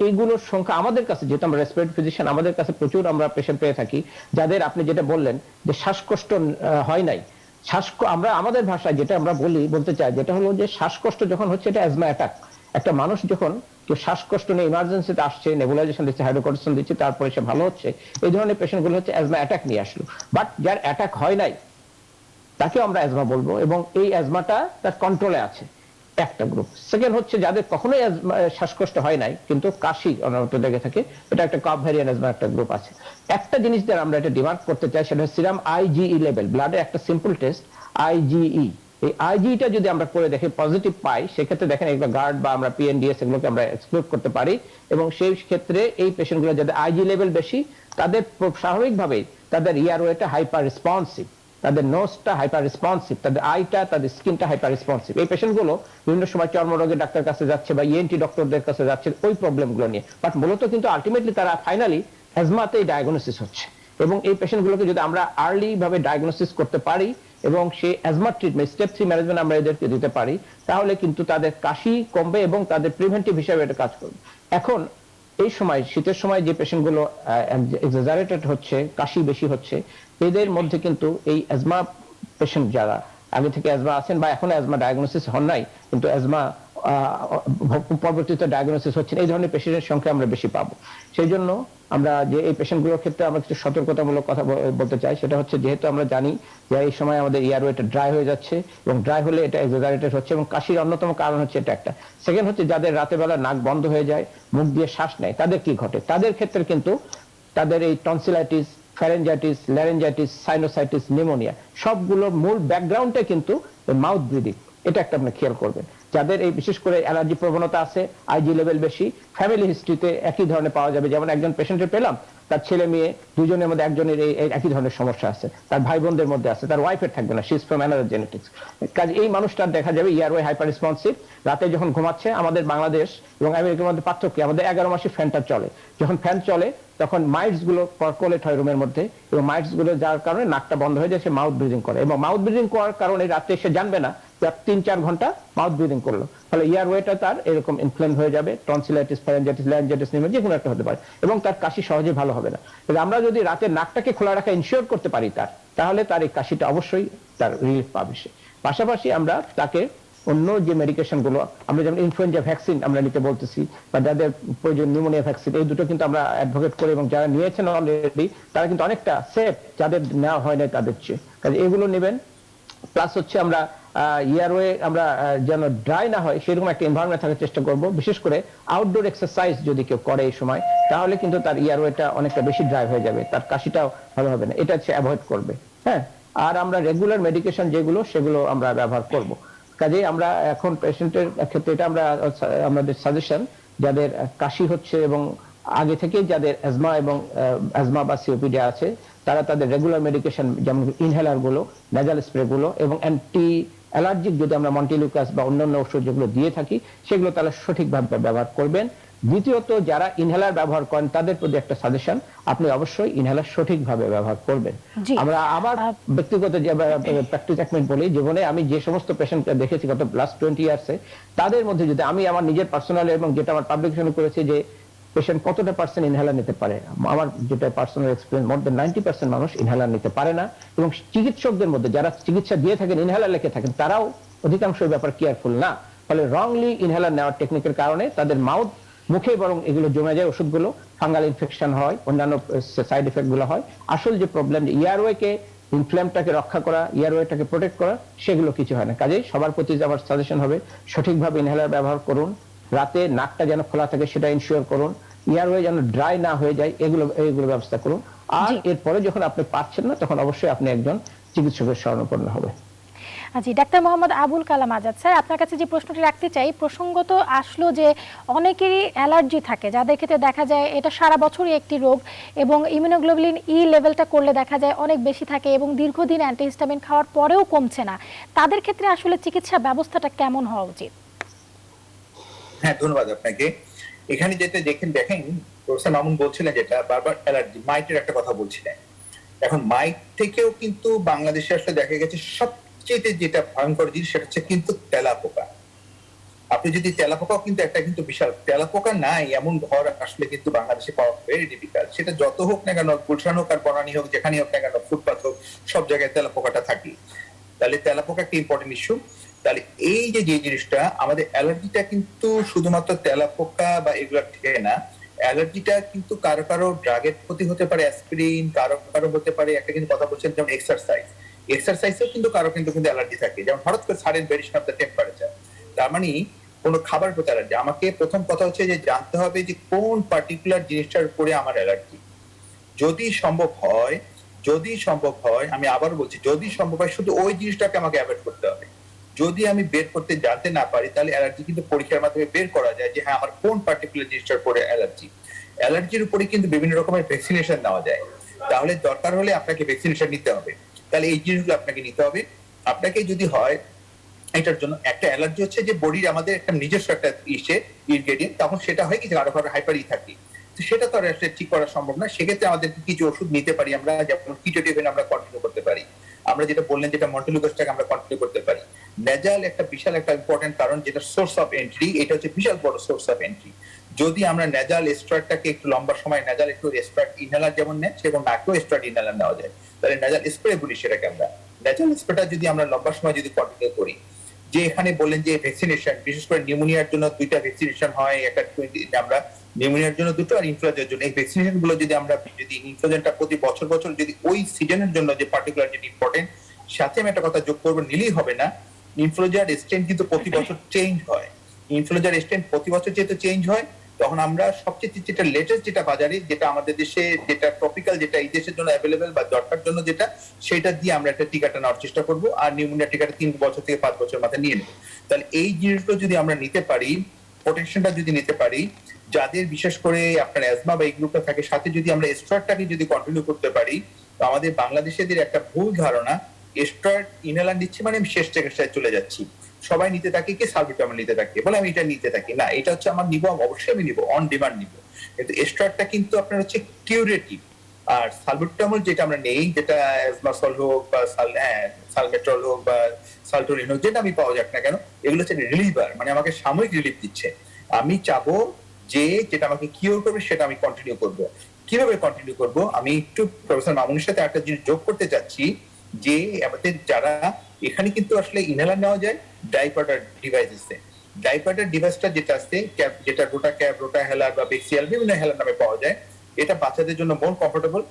এইগুলোর সংখ্যা আমাদের কাছে, যেহেতু আমরা রেসপিরেটরি ফিজিশিয়ান, আমাদের কাছে প্রচুর আমরা পেশেন্ট পেয়ে থাকি যাদের আপনি যেটা বললেন যে শ্বাসকষ্ট হয় নাই। আমরা আমাদের ভাষায় যেটা আমরা বলতে চাই, যেটা হলো যে শ্বাসকষ্ট যখন হচ্ছে এটা অ্যাজমা অ্যাটাক। একটা মানুষ যখন কেউ শ্বাসকষ্ট নিয়ে ইমার্জেন্সিতে আসছে, নেবুলাইজেশন দিচ্ছে, হাইড্রোকর্টিসন দিচ্ছে, তারপরে সে ভালো হচ্ছে, এই ধরনের পেশেন্টগুলো হচ্ছে অ্যাজমা অ্যাটাক নিয়ে আসলো। বাট যার অ্যাটাক হয় নাই তাকে আমরা অ্যাজমা বলবো, এবং এই অ্যাজমাটা তার কন্ট্রোলে আছে, একটা গ্রুপ। সেকেন্ড হচ্ছে যাদের কখনোই শ্বাসকষ্ট হয় নাই কিন্তু কাশি অনবরত লেগে থাকে, এটা একটা কাফ ভ্যারিয়েন্ট অ্যাজমা একটা গ্রুপ আছে। একটা জিনিস দ্বারা আমরা এটা ডিমান্ড করতে চাই, সেটা হচ্ছে সিরাম আইজিই লেভেল, ব্লাডের একটা সিম্পল টেস্ট আইজিই। এই আইজিইটা যদি আমরা করে দেখি পজিটিভ পাই, সেক্ষেত্রে দেখেন এগুলো গার্ড বা আমরা পিএনডিএস এগুলোকে আমরা এক্সক্লুড করতে পারি, এবং সেই ক্ষেত্রে এই পেশেন্টগুলো যাদের আইজি লেভেল বেশি, তাদের স্বাভাবিকভাবেই তাদের ইয়ারওয়েটা হাইপার রেসপন্সিভ, তাদের নোজটা হাইপার রেসপন্সিভ, তাদের আইটা, তাদের স্কিনটা হাইপার রেসপন্সিভ। এই পেশেন্টগুলো বিভিন্ন সময় চর্মরোগের ডাক্তার কাছে যাচ্ছে বা ইএনটি ডক্টরদের কাছে যাচ্ছে ওই প্রবলেমগুলো নিয়ে, বাট মূলত কিন্তু আলটিমেটলি তারা ফাইনালি অ্যাজমাতেই ডায়াগনোসিস হচ্ছে। এবং এই পেশেন্টগুলোকে যদি আমরা আর্লি ভাবে ডায়াগনোসিস করতে পারি এবং সেই অ্যাজমা ট্রিটমেন্ট স্টেপ 3 ম্যানেজমেন্ট আমরা এদেরকে দিতে পারি, তাহলে কিন্তু তাদের কাশি কমবে এবং তাদের প্রিভেন্টিভ হিসেবে এটা কাজ করবে। এখন এই সময় শীতের সময় যে পেশেন্টগুলো এক্সাজারেটেড হচ্ছে, কাশি বেশি হচ্ছে, এদের মধ্যে কিন্তু এই অ্যাজমা পেশেন্ট যারা আগে থেকে অ্যাজমা আছেন বা এখন অ্যাজমা ডায়াগনোসিস হন নাই কিন্তু অ্যাজমা পরবর্তীতে ডায়াগনোসিস হচ্ছে, এই ধরনের পেশেন্টের সংখ্যা আমরা বেশি পাবো। সেই জন্য আমরা যে এই পেশেন্টগুলোর ক্ষেত্রে আমরা কিছু সতর্কতামূলক কথা বলতে চাই, সেটা হচ্ছে যেহেতু আমরা জানি যে এই সময় আমাদের এয়ারওয়েটা ড্রাই হয়ে যাচ্ছে, এবং ড্রাই হলে এটা এক্সাজারেটেড হচ্ছে, এবং কাশির অন্যতম কারণ হচ্ছে এটা একটা। সেকেন্ড হচ্ছে যাদের রাতের বেলা নাক বন্ধ হয়ে যায়, মুখ দিয়ে শ্বাস নেয়, তাদের কি ঘটে? তাদের ক্ষেত্রে কিন্তু তাদের এই টনসিলাইটিস, ফ্যারেঞ্জাইটিস, ল্যারেঞ্জাইটিস, সাইনোসাইটিস, নিউমোনিয়া সবগুলোর মূল ব্যাকগ্রাউন্ডে কিন্তু মাউথ ব্রিদিং। এটা একটা আপনি খেয়াল করবেন। যাদের এই বিশেষ করে অ্যালার্জি প্রবণতা আছে, আইজি লেভেল বেশি, ফ্যামিলি হিস্ট্রিতে একই ধরনের পাওয়া যাবে। যেমন একজন পেশেন্টের পেলাম, তার ছেলে মেয়ে দুজনের মধ্যে একজনের এই একই ধরনের সমস্যা আছে, তার ভাই বোনদের মধ্যে আছে, তার ওয়াইফের থাকবে না, she is from another genetics. কাজে এই মানুষটার দেখা যাবে ইয়ারওয়ে হাইপার রেসপন্সিভ। রাতে যখন ঘুমাচ্ছে, আমাদের বাংলাদেশ এবং আমেরিকার মধ্যে পার্থক্য, আমাদের 11 মাসে ফ্যানটা চলে, যখন ফ্যান চলে তখন মাইটস গুলো পারকোলেট হয় রুমের মধ্যে, এবং মাইটস গুলো যার কারণে নাকটা বন্ধ হয়ে যায়, সে মাউথ ব্রিদিং করে, এবং মাউথ ব্রিদিং করার কারণে রাতে সে জানবে না 3-4 ঘন্টা মাউথ ব্রিদিং করলো, তাহলে ইয়ারওয়েটা তার এরকম ইনফ্লেম হয়ে যাবে, টনসিলাইটিস, ফ্যারেঞ্জাইটিস, ল্যারিঞ্জাইটিস, নিউমোনিয়া যে কোনো একটা হতে পারে, এবং তার কাশি সহজে ভালো হবে না। তাহলে আমরা যদি রাতে নাকটাকে খোলা রাখা ইনশিওর করতে পারি তাহলে তার এই কাশিটা অবশ্যই তার রিলিফ পাবে সে। পাশাপাশি আমরা তাকে অন্য যে মেডিকেশন গুলো আমরা যেমন ইনফ্লুয়েঞ্জা ভ্যাকসিন আমরা নিতে বলতেছি, বা যাদের প্রয়োজন নিউমোনিয়া ভ্যাকসিন, এই দুটো কিন্তু আমরা অ্যাডভোকেট করি, এবং যারা নিয়েছেন অলরেডি তারা কিন্তু অনেকটা সেফ যাদের নেওয়া হয় না তাদের চেয়ে। কাজে এগুলো নেবেন। প্লাস হচ্ছে আমরা ইয়ারওয়ে আমরা যেন ড্রাই না হয় সেরকম একটা এনভায়রনমেন্ট থাকার চেষ্টা করব। বিশেষ করে আউটডোর এক্সারসাইজ যদি কেউ করে এই সময়, তাহলে কিন্তু তার ইয়ারওয়েটা অনেকটা বেশি ড্রাই হয়ে যাবে, তার কাশিটাও ভালো হবে না, এটা হচ্ছে অ্যাভয়েড করবে। হ্যাঁ, আর আমরা রেগুলার মেডিকেশন যেগুলো সেগুলো আমরা ব্যবহার করব। কাজেই আমরা এখন পেশেন্টের ক্ষেত্রে এটা আমরা আমাদের সাজেশন, যাদের কাশি হচ্ছে এবং আগে থেকে যাদের অ্যাজমা এবং অ্যাজমা বা সিওপিডি আছে, তারা তাদের রেগুলার মেডিকেশন যেমন ইনহেলার গুলো, নেজাল স্প্রে গুলো এবং অ্যান্টি অ্যালার্জিক যদি আমরা মন্টিলুকাস বা অন্যান্য ওষুধ যেগুলো দিয়ে থাকি সেগুলো তারা সঠিকভাবে ব্যবহার করবেন। দ্বিতীয়ত, যারা ইনহেলার ব্যবহার করেন তাদের প্রতি একটা সাজেশন, আপনি অবশ্যই ইনহেলার সঠিকভাবে ব্যবহার করবেন। আমরা আমার ব্যক্তিগত যে প্র্যাকটিস একমেন্ট বলি, জীবনে আমি যে সমস্ত পেশেন্টকে দেখেছি গত লাস্ট 20 ইয়ার্সে, তাদের মধ্যে যদি আমি আমার নিজের পার্সোনাল এবং যেটা আমার পাবলিকেশন করেছি যে পেশেন্ট কতটা পার্সেন্ট ইনহেলার নিতে পারে, আমার যেটা পার্সোনাল এক্সপেরিয়েন্স, মোর দেন 90% মানুষ ইনহেলার নিতে পারে না। এবং চিকিৎসকদের মধ্যে যারা চিকিৎসা দিয়ে থাকেন, ইনহেলার লিখে থাকেন, তারাও অধিকাংশ ব্যাপার কেয়ারফুল না। ফলে রংলি ইনহেলার নেওয়ার টেকনিকের কারণে তাদের মুখে বরং এগুলো জমে যায়, ওষুধগুলো ফাঙ্গাল ইনফেকশন হয়, অন্যান্য সাইড এফেক্ট গুলো হয়। আসল যে প্রবলেম, ইয়ারওয়েকে ইনফ্লেমটাকে রক্ষা করা, ইয়ারওয়েটাকে প্রোটেক্ট করা, সেগুলো কিছু হয় না। কাজেই সবার প্রতি আমার সাজেশন হবে সঠিকভাবে ইনহেলার ব্যবহার করুন, রাতে নাকটা যেন খোলা থাকে সেটা ইনশিওর করুন, ইয়ারওয়ে যেন ড্রাই না হয়ে যায় এইগুলো ব্যবস্থা করুন। আর এরপরে যখন আপনি পাচ্ছেন না তখন অবশ্যই আপনি একজন চিকিৎসকের শরণাপন্ন হবে। জি, ডাক্তার মোহাম্মদ আবুল কালাম আজাদ স্যার, আপনার কাছে যে প্রশ্নটি রাখতে চাই, প্রসঙ্গত আসলো যে অনেকেরই অ্যালার্জি থাকে, যাদের ক্ষেত্রে দেখা যায় এটা সারা বছরই একটি রোগ, এবং ইমিউনোগ্লোবুলিন ই লেভেলটা করলে দেখা যায় অনেক বেশি থাকে এবং দীর্ঘদিন অ্যান্টিহিস্টামিন খাওয়ার পরেও কমছে না। তাদের ক্ষেত্রে আসলে চিকিৎসা ব্যবস্থাটা কেমন হওয়া উচিত? হ্যাঁ, ধন্যবাদ আপনাকে। এখানে যেটা দেখেন প্রফেসর মামুন বলছিলেন, যেটা বারবার অ্যালার্জি মাইটের একটা কথা বলছিলেন। এখন মাইট থেকেও কিন্তু বাংলাদেশে আসলে দেখা গেছে সবচেয়ে যেটা ভয়ঙ্কর জিনিস সেটা হচ্ছে কিন্তু তেলাপোকা। আপনি যদি তেলাপোকাও কিন্তু একটা কিন্তু বিশাল, তেলাপোকা নাই এমন ঘর আসলে কিন্তু বাংলাদেশে পাওয়া ভেরি ডিফিকাল্ট। সেটা যত হোক না কেন, গুলশান হোক আর বনানী হোক, যেখানে হোক না কেন, ফুটপাথ হোক, সব জায়গায় তেলাপোকাটা থাকে। তাহলে তেলাপোকা একটা ইম্পর্টেন্ট ইস্যু। তাহলে এই যে জিনিসটা, আমাদের অ্যালার্জিটা কিন্তু শুধুমাত্র তেলাপোকা বা এগুলো থেকে না, অ্যালার্জিটা কিন্তু কারো কারো ড্রাগের প্রতি হতে পারে, অ্যাসপিরিন, কারো কারো হতে পারে একটা কিন্তু কথা বলছেন যেমন এক্সারসাইজেও কিন্তু কারো কিন্তু অ্যালার্জি থাকে, যেমন হঠাৎ করে sudden variation of the temperature. তার মানে কোনো খাবার প্রতি অ্যালার্জি। আমাকে প্রথম কথা হচ্ছে যে জানতে হবে যে কোন পার্টিকুলার জিনিসটার উপরে আমার অ্যালার্জি। যদি সম্ভব হয়, আমি আবার বলছি, যদি সম্ভব হয় শুধু ওই জিনিসটাকে আমাকে অ্যাভয়েড করতে হবে। যদি আমি বের করতে জানতে না পারি, তাহলে অ্যালার্জি কিন্তু পরীক্ষার মাধ্যমে বের করা যায় যে হ্যাঁ আমার কোন পার্টিকুলার জিনিসটার উপরে অ্যালার্জি। অ্যালার্জির উপরে কিন্তু বিভিন্ন রকমের ভ্যাকসিনেশন নেওয়া যায়, তাহলে দরকার হলে আপনাকে ভ্যাকসিনেশন নিতে হবে। তাহলে এই জিনিসগুলো আপনাকে নিতে হবে। আপনাকে যদি হয় এটার জন্য একটা অ্যালার্জি হচ্ছে যে বডির আমাদের একটা নিজস্ব একটা ইনগ্রেডিয়েন্ট, তখন সেটা হয় কি কারো কারো হাইপার থাকে, তো সেটা তো আসলে ঠিক করা সম্ভব না। সেক্ষেত্রে আমাদের কিছু ওষুধ নিতে পারি আমরা, যেমন কিটোটিভেন আমরা কন্টিনিউ করতে পারি, আমরা যেটা বললেন যেটা মন্টিলুকাসটাকে আমরা কন্টিনিউ করতে পারি। নেজাল একটা বিশাল একটা ইম্পর্টেন্ট কারণ, যেটা সোর্স অফ এন্ট্রি, এটা হচ্ছে বিশাল বড় সোর্স অফ এন্ট্রি। যদি আমরা নেজাল স্টেরয়েডটাকে একটু লম্বা সময় নেজাল একটু স্টেরয়েড ইনহেলার যেমন নেয়, সেরকম নাকেও স্টেরয়েড ইনহেলার নেওয়া যায়, তাহলে নেজাল স্প্রে বলি সেটাকে আমরা। নেজাল স্প্রেটা যদি আমরা লম্বা সময় যদি কন্টিনিউ করি, যে এখানে বললেন যে ভ্যাকসিনেশন, বিশেষ করে নিউমোনিয়ার জন্য 2টা ভ্যাকসিনেশন হয়, একটা আমরা নিউমোনিয়ার জন্য 2টো আর ইনফ্লুয়েঞ্জার জন্য। এই ভ্যাকসিনেশন গুলো যদি আমরা যদি ইনফ্লুয়েঞ্জাটা প্রতি বছর যদি ওই সিজনের জন্য যে পার্টিকুলার যেটা ইম্পর্টেন্ট, সাথে আমি একটা কথা যোগ করবো, নিলেই হবে না। ইনফ্লুয়েঞ্জার স্ট্রেন কিন্তু প্রতি বছর চেঞ্জ হয়। ইনফ্লুয়েঞ্জার স্ট্রেন প্রতি বছর যেহেতু চেঞ্জ হয়, তখন আমরা সবচেয়ে যেটা লেটেস্ট যেটা বাজারে, যেটা আমাদের দেশে যেটা টপিক্যাল, যেটা এই দেশের জন্য অ্যাভেলেবেল বা দরকার জন্য যেটা, সেটা দিয়ে আমরা একটা টিকাটা নেওয়ার চেষ্টা করবো। আর নিউমোনিয়া টিকাটা 3 বছর থেকে 5 বছর মাথায় নিয়ে নেবো। তাহলে এই জিনিসগুলো যদি আমরা নিতে পারি, প্রোটেকশনটা যদি নিতে পারি, যাদের বিশেষ করে আপনার অ্যাজমা বা এই গ্রুপটা থাকে, সাথে যদি আমরা স্টেরয়েডটাকে যদি কন্টিনিউ করতে পারি, তো আমাদের বাংলাদেশিদের একটা ভুল ধারণা স্টেরয়েড ইনহেলার নিচ্ছি মানে আমি শেষ চিকিৎসায় চলে যাচ্ছি। সবাই নিতে থাকে কি সালবিটামল নিতে থাকে, বলে আমি এটা নিতে থাকি না, এটা হচ্ছে আমার নিব, অবশ্যই আমি নিব, অন ডিমান্ড নিব। কিন্তু স্টেরয়েডটা কিন্তু আপনার হচ্ছে কিউরেটিভ। আর সালবিটামল যেটা আমরা নেই, যেটা অ্যাজমাসল হোক বা সালমেট্রল হোক বা সালটোরিন হোক, যেটা আমি পাওয়া যাক না কেন, এগুলো হচ্ছে রিলিভার, মানে আমাকে সাময়িক রিলিফ দিচ্ছে। আমি চাবো যে যেটা আমাকে কিওর করবে সেটা আমি কন্টিনিউ করব। কিভাবে কন্টিনিউ করব, আমি একটু প্রফেসর মামুনের সাথে একটা জিনিস যোগ করতে চাচ্ছি, যে আমাদের যারা এখানে কিন্তু আসলে ইনহেলার নেওয়া যায় ডাইপার্টার ডিভাইসে। ডাইপার্টার ডিভাইসটা যেটা আছে যেটা রোটা ক্যাপ, রোটা হেলার বা বেক্সিয়াল বিভিন্ন হেলার নামে পাওয়া যায়, এটা বাচ্চাদের জন্য মোর কমফোর্টেবল,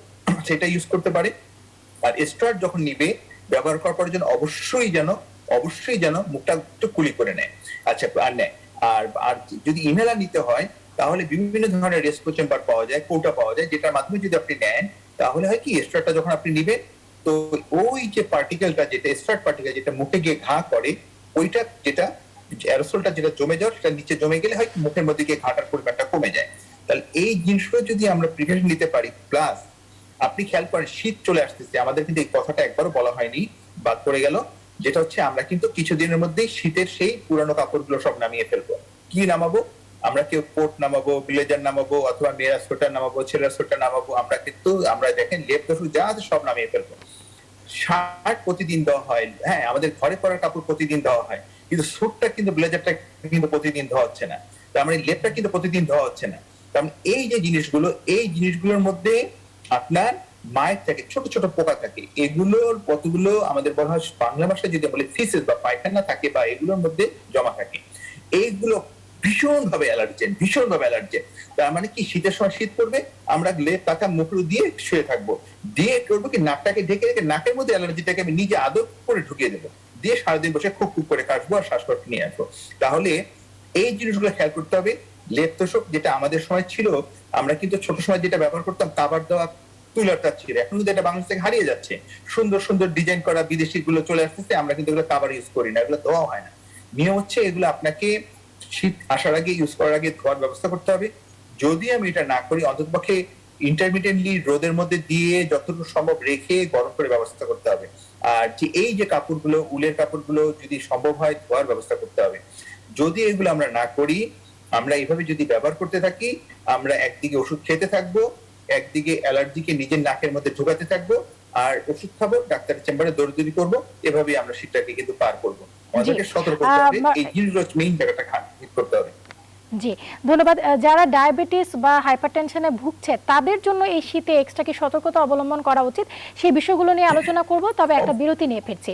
সেটা ইউজ করতে পারে। আর স্টার্ট যখন নিবে ব্যবহার করার পরে যেন অবশ্যই যেন মুখটা একটু কুলি করে নেয়। আচ্ছা, আর নেয়। আর আর যদি ইনহেলার নিতে হয় তাহলে বিভিন্ন ধরনের রেসপো চেম্বার পাওয়া যায়, কৌটা পাওয়া যায়, যেটার মাধ্যমে যদি আপনি নেন তাহলে হয় কি স্টার্টটা যখন আপনি নিবেন তো ওই যে পার্টিকেলটা, যেটা স্টার্ট পার্টিকেল যেটা মুখে গিয়ে ঘা করে, ওইটা যেটা অ্যারোসলটা যেটা জমে যাওয়ার সেটা নিচে জমে গেলে হয় মুখের মধ্যে গিয়ে ঘাটার পরিমাণটা কমে যায়। তাহলে এই জিনিসগুলো যদি আমরা প্রিপারেশন নিতে পারি, প্লাস আপনি খেয়াল করেন শীত চলে আসতেছে, আমাদের কিন্তু এই কথাটা একবারও বলা হয়নি, বাদ পড়ে গেল, যেটা হচ্ছে আমরা কিন্তু কিছুদিনের মধ্যেই শীতের সেই পুরানো কাপড়গুলো সব নামিয়ে ফেলবো। কি নামাবো? আমরা কেউ কোট নামাবো, ব্লেজার নামাবো, অথবা মেয়েরা সোয়েটার নামাবো, ছেলেরা সোয়েটার নামাবো। আমরা দেখেন লেপ দোষক যা আছে সব নামিয়ে ফেলবো। শার্ট প্রতিদিন দেওয়া হয়, হ্যাঁ আমাদের ঘরে পরার কাপড় প্রতিদিন দেওয়া হয়, কিন্তু স্যুটটা কিন্তু ব্লেজারটা কিন্তু প্রতিদিন ধোয়া হচ্ছে না, তার মানে লেপটা কিন্তু প্রতিদিন ধোয়া হচ্ছে না। তার মানে এই যে জিনিসগুলো, এই জিনিসগুলোর মধ্যে আপনার মায়ের থাকে ছোট ছোট পোকা থাকে, এগুলোর কতগুলো আমাদের বলা হয় বাংলা ভাষায় যদি বলে ফিসেস বা পায়খানা থাকে বা এগুলোর মধ্যে জমা থাকে। এইগুলো ভীষণভাবে অ্যালার্জেন। তার মানে কি শীতের সময় শীত পড়বে, আমরা লেপ পাতা মুখে দিয়ে শুয়ে থাকবো, দিয়ে করবো কি নাকটাকে ঢেকে রেখে নাকের মধ্যে অ্যালার্জিটাকে আমি নিজে আদর করে ঢুকিয়ে দেবো, দিয়ে সারাদিন বসে খুব খুব করে কাশবো আর শ্বাসকষ্ট নিয়ে আসবো। তাহলে এই জিনিসগুলো খেয়াল করতে হবে। লেপ তোষক যেটা আমাদের সময় ছিল, আমরা কিন্তু ছোট সময় যেটা ব্যবহার করতাম কাবার দেওয়া তুলারটা ছিল, এখন কিন্তু এটা বাংলাদেশ থেকে হারিয়ে যাচ্ছে। সুন্দর সুন্দর ডিজাইন করা বিদেশি গুলো চলে আসতেছে, আমরা কিন্তু এগুলো কাবার ইউজ করি না, এগুলো ধোয়া হয় না। নিয়ম হচ্ছে এগুলো আপনাকে শীত আসার আগে ইউজ করার আগে ধোয়ার ব্যবস্থা করতে হবে। যদি আমি এটা না করি অন্ততপক্ষে ইন্টারমিডিয়েটলি রোদের মধ্যে দিয়ে যতটুকু সম্ভব রেখে গরম করে ব্যবস্থা করতে হবে। আর যে এই যে কাপড়গুলো, উলের কাপড়গুলো যদি সম্ভব হয় ধোয়ার ব্যবস্থা করতে হবে। যদি এগুলো আমরা না করি, আমরা এইভাবে যদি ব্যবহার করতে থাকি, আমরা একদিকে ওষুধ খেতে থাকবো, একদিকে অ্যালার্জিকে নিজের নাকের মধ্যে ঢোকাতে থাকবো, আর ওষুধ খাবো, ডাক্তারের চেম্বারে দৌড়দৌড়ি করবো, এভাবেই আমরা শীতটাকে কিন্তু পার করবো। আমাদেরকে সতর্ক হতে হবে, এই জিনিসগুলো মেইন জায়গাটা ঠিক করতে হবে। জি, ধন্যবাদ। যারা ডায়াবেটিস বা হাইপারটেনশনে ভুগছে তাদের জন্য এই শীতে এক্সট্রা কি সতর্কতা অবলম্বন করা উচিত, সেই বিষয়গুলো নিয়ে আলোচনা করব, তবে একটা বিরতি নিয়ে ফিরছি।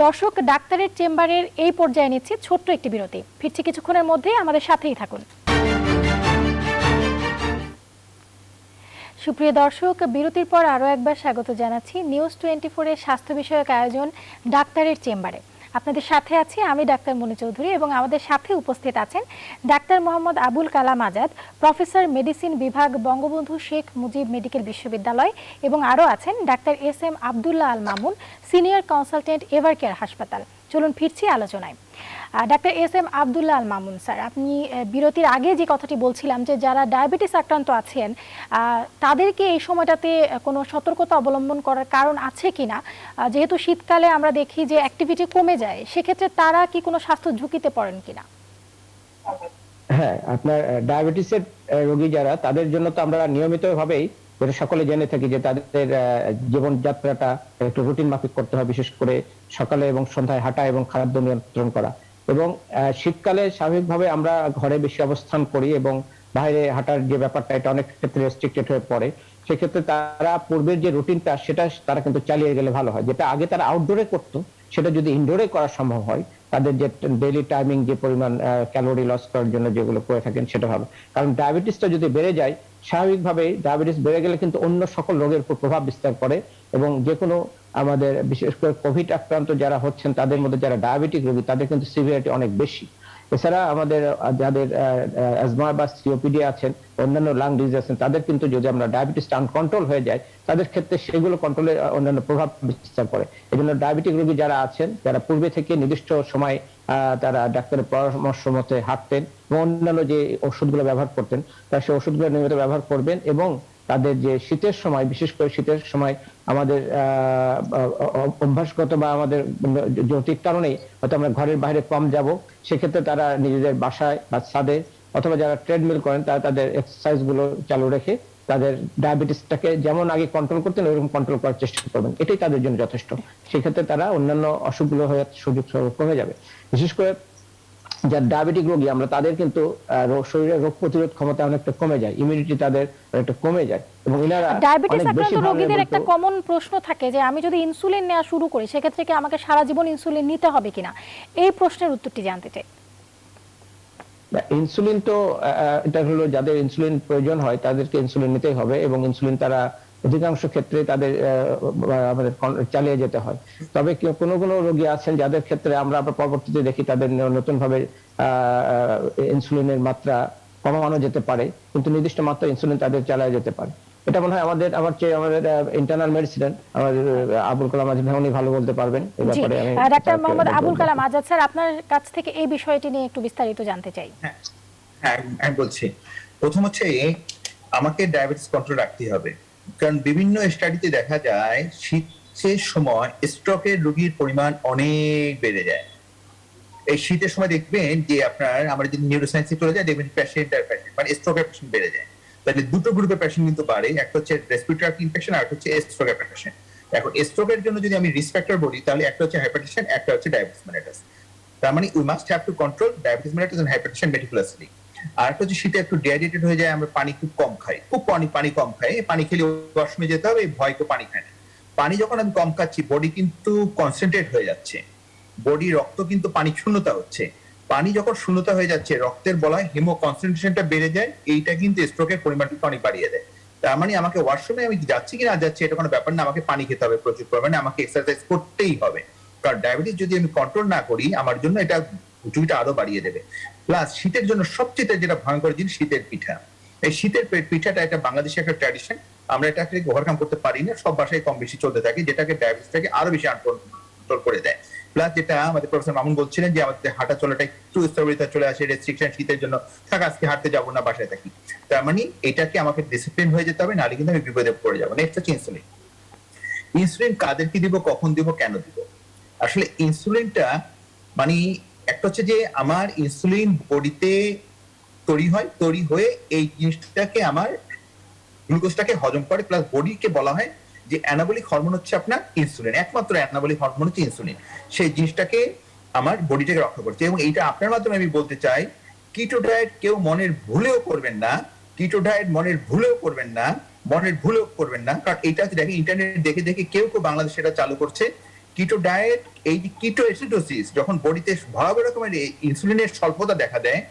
দর্শক, ডাক্তারের চেম্বারের এই পর্যায়ে নিচ্ছি ছোট্ট একটি বিরতি, ফিরছি কিছুক্ষণের মধ্যেই, আমাদের সাথেই থাকুন। সুপ্রিয় দর্শক, বিরতির পর আরও একবার স্বাগত জানাচ্ছি নিউজ 24 এর স্বাস্থ্য বিষয়ক আয়োজন ডাক্তারের চেম্বারে। আপনাদের সাথে আছি আমি ডাক্তার মনি চৌধুরী, এবং আমাদের সাথে উপস্থিত আছেন doctor Mohammad Abul Kalam Azad, professor medicine বিভাগ, বঙ্গবন্ধু শেখ মুজিব মেডিকেল বিশ্ববিদ্যালয়, এবং আরও আছেন doctor SM. Abdullah Al Mamun, senior consultant Evercare হাসপাতাল। চলুন ফিরছি আলোচনায়। Doctor SM. Abdullah Al Mamun sir, আপনি বিরতির আগে যে কথাটি বলছিলাম যে যারা ডায়াবেটিস আক্রান্ত আছেন তাদেরকে এই সময়টাতে কোনো সতর্কতা অবলম্বন করার কারণ আছে কিনা, যেহেতু শীতকালে আমরা দেখি যে অ্যাক্টিভিটি কমে যায়, সেক্ষেত্রে তারা কি কোনো স্বাস্থ্য ঝুঁকিতে পড়েন কিনা? হ্যাঁ, আপনার ডায়াবেটিসের রোগী যারা, তাদের জন্য তো আমরা নিয়মিতভাবেই যেটা সকলে জেনে থাকি যে তাদের জীবনযাত্রাটা একটু রুটিন মাফিক করতে হয়, বিশেষ করে সকালে এবং সন্ধ্যায় হাঁটা এবং খাদ্য নিয়ন্ত্রণ করা। এবং শীতকালে স্বাভাবিকভাবে আমরা ঘরে বেশি অবস্থান করি এবং বাইরে হাঁটার যে ব্যাপারটা এটা অনেক ক্ষেত্রে রেস্ট্রিক্টেড হয়ে পড়ে। সেক্ষেত্রে তারা পূর্বের যে রুটিনটা সেটা তারা কিন্তু চালিয়ে গেলে ভালো হয়। যেটা আগে তারা আউটডোরে করতো সেটা যদি ইনডোরে করা সম্ভব হয়, তাদের যে ডেইলি টাইমিং যে পরিমাণ ক্যালোরি লস করার জন্য যেগুলো করে থাকেন সেটা ভালো। কারণ ডায়াবেটিসটা যদি বেড়ে যায়, স্বাভাবিকভাবে ডায়াবেটিস বেড়ে গেলে কিন্তু অন্য সকল রোগের উপর প্রভাব বিস্তার করে, এবং যে কোনো আমাদের বিশেষ করে কোভিড আক্রান্ত যারা হচ্ছেন তাদের মধ্যে যারা ডায়াবেটিক রোগী তাদের কিন্তু সিভিয়ারিটি অনেক বেশি। এছাড়া আমাদের যাদের অ্যাজমা বা সিওপিডি আছেন, অন্যান্য লাং ডিজিজ আছেন, তাদের কিন্তু যদি আমরা ডায়াবেটিসটা আনকন্ট্রোল হয়ে যায় তাদের ক্ষেত্রে সেগুলো কন্ট্রোলে অন্যান্য প্রভাব বিস্তার করে। এই জন্য ডায়াবেটিক রোগী যারা আছেন, যারা পূর্বে থেকে নির্দিষ্ট সময় তারা ডাক্তারের পরামর্শ মতে হাঁটতেন এবং অন্যান্য যে ওষুধগুলো ব্যবহার করতেন, তারা সেই ওষুধগুলো নিয়মিত ব্যবহার করবেন। এবং তাদের যে শীতের সময়, বিশেষ করে শীতের সময় আমাদের অভ্যাসগত বা আমাদের জ্যোতির কারণেই হয়তো আমরা ঘরের বাইরে কম যাব, সেক্ষেত্রে তারা নিজেদের বাসায় বা ছাদে অথবা যারা ট্রেডমিল করেন তারা তাদের এক্সারসাইজ গুলো চালু রেখে তাদের ডায়াবেটিসটাকে যেমন আগে কন্ট্রোল করতেন ওইরকম কন্ট্রোল করার চেষ্টা করবেন, এটাই তাদের জন্য যথেষ্ট। সেক্ষেত্রে তারা অন্যান্য অসুখগুলো হয়ে সুযোগ কমে যাবে। বিশেষ করে যারা ডায়াবেটিক রোগী আমরা তাদের কিন্তু শরীরের রোগ প্রতিরোধ ক্ষমতা অনেকটা কমে যায়, ইমিউনিটি তাদের অনেকটা কমে যায়, এবং এনারা ডায়াবেটিস অনেক বেশি আক্রান্ত রোগীদের একটা vulnerable। কমন প্রশ্ন থাকে যে আমি যদি ইনসুলিন নেওয়া শুরু করি সেক্ষেত্রে কি আমাকে সারা জীবন ইনসুলিন নিতে হবে কিনা, এই প্রশ্নের উত্তরটি জানতে চাই। ইনসুলিন তো এটা হলো যাদের ইনসুলিন প্রয়োজন হয় তাদেরকে ইনসুলিন নিতেই হবে, এবং ইনসুলিন তারা অধিকাংশ ক্ষেত্রে তাদের আমাদের চালিয়ে যেতে হয়। তবে কোনো কোনো রোগী আছেন যাদের ক্ষেত্রে আমরা আবার পরবর্তীতে দেখি তাদের নতুন ভাবে ইনসুলিনের মাত্রা কমানো যেতে পারে, কিন্তু নির্দিষ্ট মাত্রা ইনসুলিন তাদের চালায় যেতে পারে। এটা মনে হয় আমাদের ইন্টারনাল মেডিসিন আমাদের আবুল কালাম আজাদ উনি ভালো বলতে পারবেন এই ব্যাপারে। আমি ডাক্তার মোহাম্মদ আবুল কালাম আজাদ স্যার, আপনার কাছ থেকে এই বিষয়টি নিয়ে একটু বিস্তারিত জানতে চাই। হ্যাঁ, আমি বলছি, প্রথম হচ্ছে আমাকে ডায়াবেটিস কন্ট্রোল রাখতে হবে, কারণ বিভিন্ন স্টাডিতে দেখা যায় শীতের সময় স্ট্রোকের রোগীর পরিমাণ অনেক বেড়ে যায়। এই শীতের সময় দেখবেন যে আমরা যদি নিউরোসায়েন্সে চলে যাই দেখবেন পেশেন্ট আর পেশেন্ট মানে স্ট্রোকের পেশেন্ট বেড়ে যায়। তাহলে দুটো গ্রুপের পেশেন্ট কিন্তু বাড়ে, একটা হচ্ছে রেসপিরেটরি ইনফেকশন আর একটা হচ্ছে স্ট্রোকের পেশেন্ট। এখন স্ট্রোকের জন্য যদি আমি রিস্ক ফ্যাক্টর বলি তাহলে একটা হচ্ছে হাইপারটেনশন, একটা হচ্ছে ডায়াবেটিস মেলিটাস। তার মানে we must have to control diabetes mellitus and hypertension meticulously. আর একটা হচ্ছে শীতে একটু ডিহাইড্রেটেড হয়ে যায়, আমরা পানি খুব কম খাই, পানি কম খাই, পানি খেলে ওয়াশরুমে যেতে হবে, ভয় তো পানি খায় না। পানি যখন আমি কম খাচ্ছি বডি কিন্তু কনসেন্ট্রেট হয়ে যাচ্ছে, বডি রক্ত কিন্তু পানি শূন্যতা হচ্ছে। পানি যখন শূন্যতা হয়ে যাচ্ছে রক্তের বলা হয় হিমো কনসেন্ট্রেশনটা বেড়ে যায়, এইটা কিন্তু স্ট্রোকের পরিমাণটা অনেক বাড়িয়ে দেয়। তার মানে আমাকে ওয়াশরুমে আমি যাচ্ছি কি না যাচ্ছি এটা কোনো ব্যাপার না, আমাকে পানি খেতে হবে প্রচুর পরিমাণে, আমাকে এক্সারসাইজ করতেই হবে। কারণ ডায়াবেটিস যদি আমি কন্ট্রোল না করি আমার জন্য এটা ঝুঁকিটা আরো বাড়িয়ে দেবে। প্লাস শীতের জন্য সবচেয়ে যেটা ভয়ঙ্কর জিনিস শীতের পিঠা। এই শীতের পিঠাটা একটা বাংলাদেশের একটা ট্র্যাডিশন, আমরা এটাকে ওভারকাম করতে পারি না, সব বাসায় কম বেশি চলতে থাকে, যেটাকে ডায়াবেটিসটাকে আরো বেশি কন্ট্রোল করে দেয়। প্লাস যেটা আমাদের প্রফেসর মামুন বলছিলেন যে আমাদের হাঁটা চলাটা একটু স্থবিরতা চলে আসে, রেস্ট্রিকশন শীতের জন্য, থাক আজকে হাঁটতে যাবো না, বাসায় থাকি। তার মানে এটাকে আমাকে ডিসিপ্লিন হয়ে যেতে হবে, নাহলে কিন্তু আমি বিপদে পড়ে যাবো। নেক্সট হচ্ছে ইনসুলিন। ইনসুলিন কাদেরকে দিব, কখন দিব, কেন দিব? আসলে ইনসুলিনটা মানে একটা হচ্ছে যে আমার ইনসুলিন বডিতে তৈরি হয়ে এই জিনিসটাকে আমার গ্লুকোজটাকে হজম করে, প্লাস বডিকে বলা হয় যে অ্যানাবলিক হরমোন হচ্ছে আপনার ইনসুলিন, একমাত্র অ্যানাবলিক হরমোন হচ্ছে ইনসুলিন, সেই জিনিসটাকে আমার বডিটাকে রক্ষা করছে। এবং এইটা আপনার মাধ্যমে আমি বলতে চাই, কিটো ডায়েট কেউ মনের ভুলেও করবেন না, কিটো ডায়েট মনের ভুলেও করবেন না, কারণ এটা দেখে ইন্টারনেট দেখে দেখে কেউ বাংলাদেশে এটা চালু করছে। কিটো ডায়েট, এই যে কিটো অ্যাসিডোসিস, যখন বডিতে ভয়াবহ রকমের ইনসুলিনের স্বল্পতা দেখা দেয়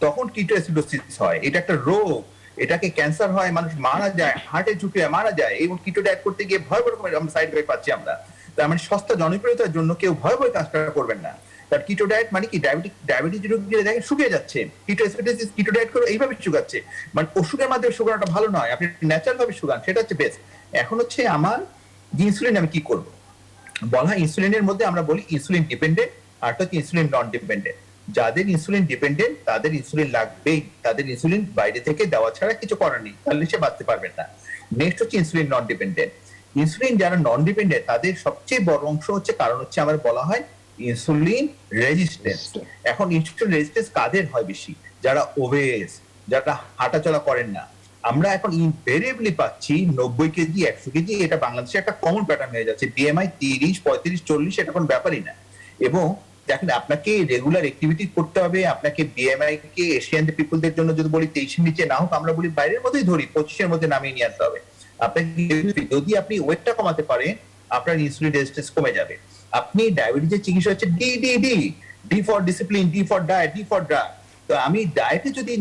তখন কিটো অ্যাসিডোসিস হয়। এটা একটা রোগ, এটাকে ক্যান্সার হয়, মানুষ মারা যায়, হার্টে ঝুঁকে মারা যায়, এবং কিটো ডায়েট করতে গিয়ে ভয়াবহ রকমের আমরা সাইড এফেক্ট পাচ্ছি আমরা। তার মানে সস্তা জনপ্রিয়তার জন্য কেউ ভয়াবহ কাজটা করবেন না। তার কিটো ডায়েট মানে কি, ডায়াবেটিস রোগীরা দেখেন শুকিয়ে যাচ্ছে, কিটো অ্যাসিডোসিস, কিটো ডায়েট করে এইভাবে শুকাচ্ছে, মানে ওষুধের মাধ্যমে শুকানোটা ভালো নয়, আপনি ন্যাচারাল ভাবে শুকান, সেটা হচ্ছে বেস্ট। এখন হচ্ছে আমার ইনসুলিন আমি কি করব? বলা হয় ইনসুলিনের মধ্যে আমরা বলি ইনসুলিন ডিপেন্ডেন্ট আর হচ্ছে ইনসুলিন নন ডিপেন্ডেন্ট। যাদের ইনসুলিন ডিপেন্ডেন্ট তাদের ইনসুলিন লাগবেই, তাদের ইনসুলিন বাইরে থেকে দেওয়া ছাড়া কিছু করার নেই, তাহলে সে বাঁচতে পারবেন না। নেক্সট হচ্ছে ইনসুলিন নন ডিপেন্ডেন্ট। ইনসুলিন যারা নন ডিপেন্ডেন্ট তাদের সবচেয়ে বড় অংশ হচ্ছে কারণ হচ্ছে আমার বলা হয় ইনসুলিন রেজিস্ট্যান্স। এখন ইনসুলিন রেজিস্ট্যান্স কাদের হয় বেশি? যারা ওবেস, যারা হাঁটাচলা করেন না। আমরা এখন ইনভেরিয়েবলি পাচ্ছি 90 কেজি 100 কেজি, এটা বাংলাদেশে একটা কমন প্যাটার্ন হয়ে যাচ্ছে। বিএমআই 30, 35, 40 এটা কোনো ব্যাপারই না। এবং দেখেন আপনাকে রেগুলার অ্যাক্টিভিটি করতে হবে, আপনাকে বিএমআই কে এশিয়ান পিপলদের জন্য যদি বলি 23 নিচে না হোক, আমরা বলি বাইরের মধ্যেই ধরি 25 মধ্যে নামিয়ে নিয়ে আসতে হবে। আপনাকে যদি আপনি ওয়েটটা কমাতে পারেন আপনার ইনসুলিন রেজিস্ট্যান্স কমে যাবে। আপনি ডায়াবেটিসের চিকিৎসা হচ্ছে D for discipline, D for diet, D for drug. তো আমি ডায়েটে যদি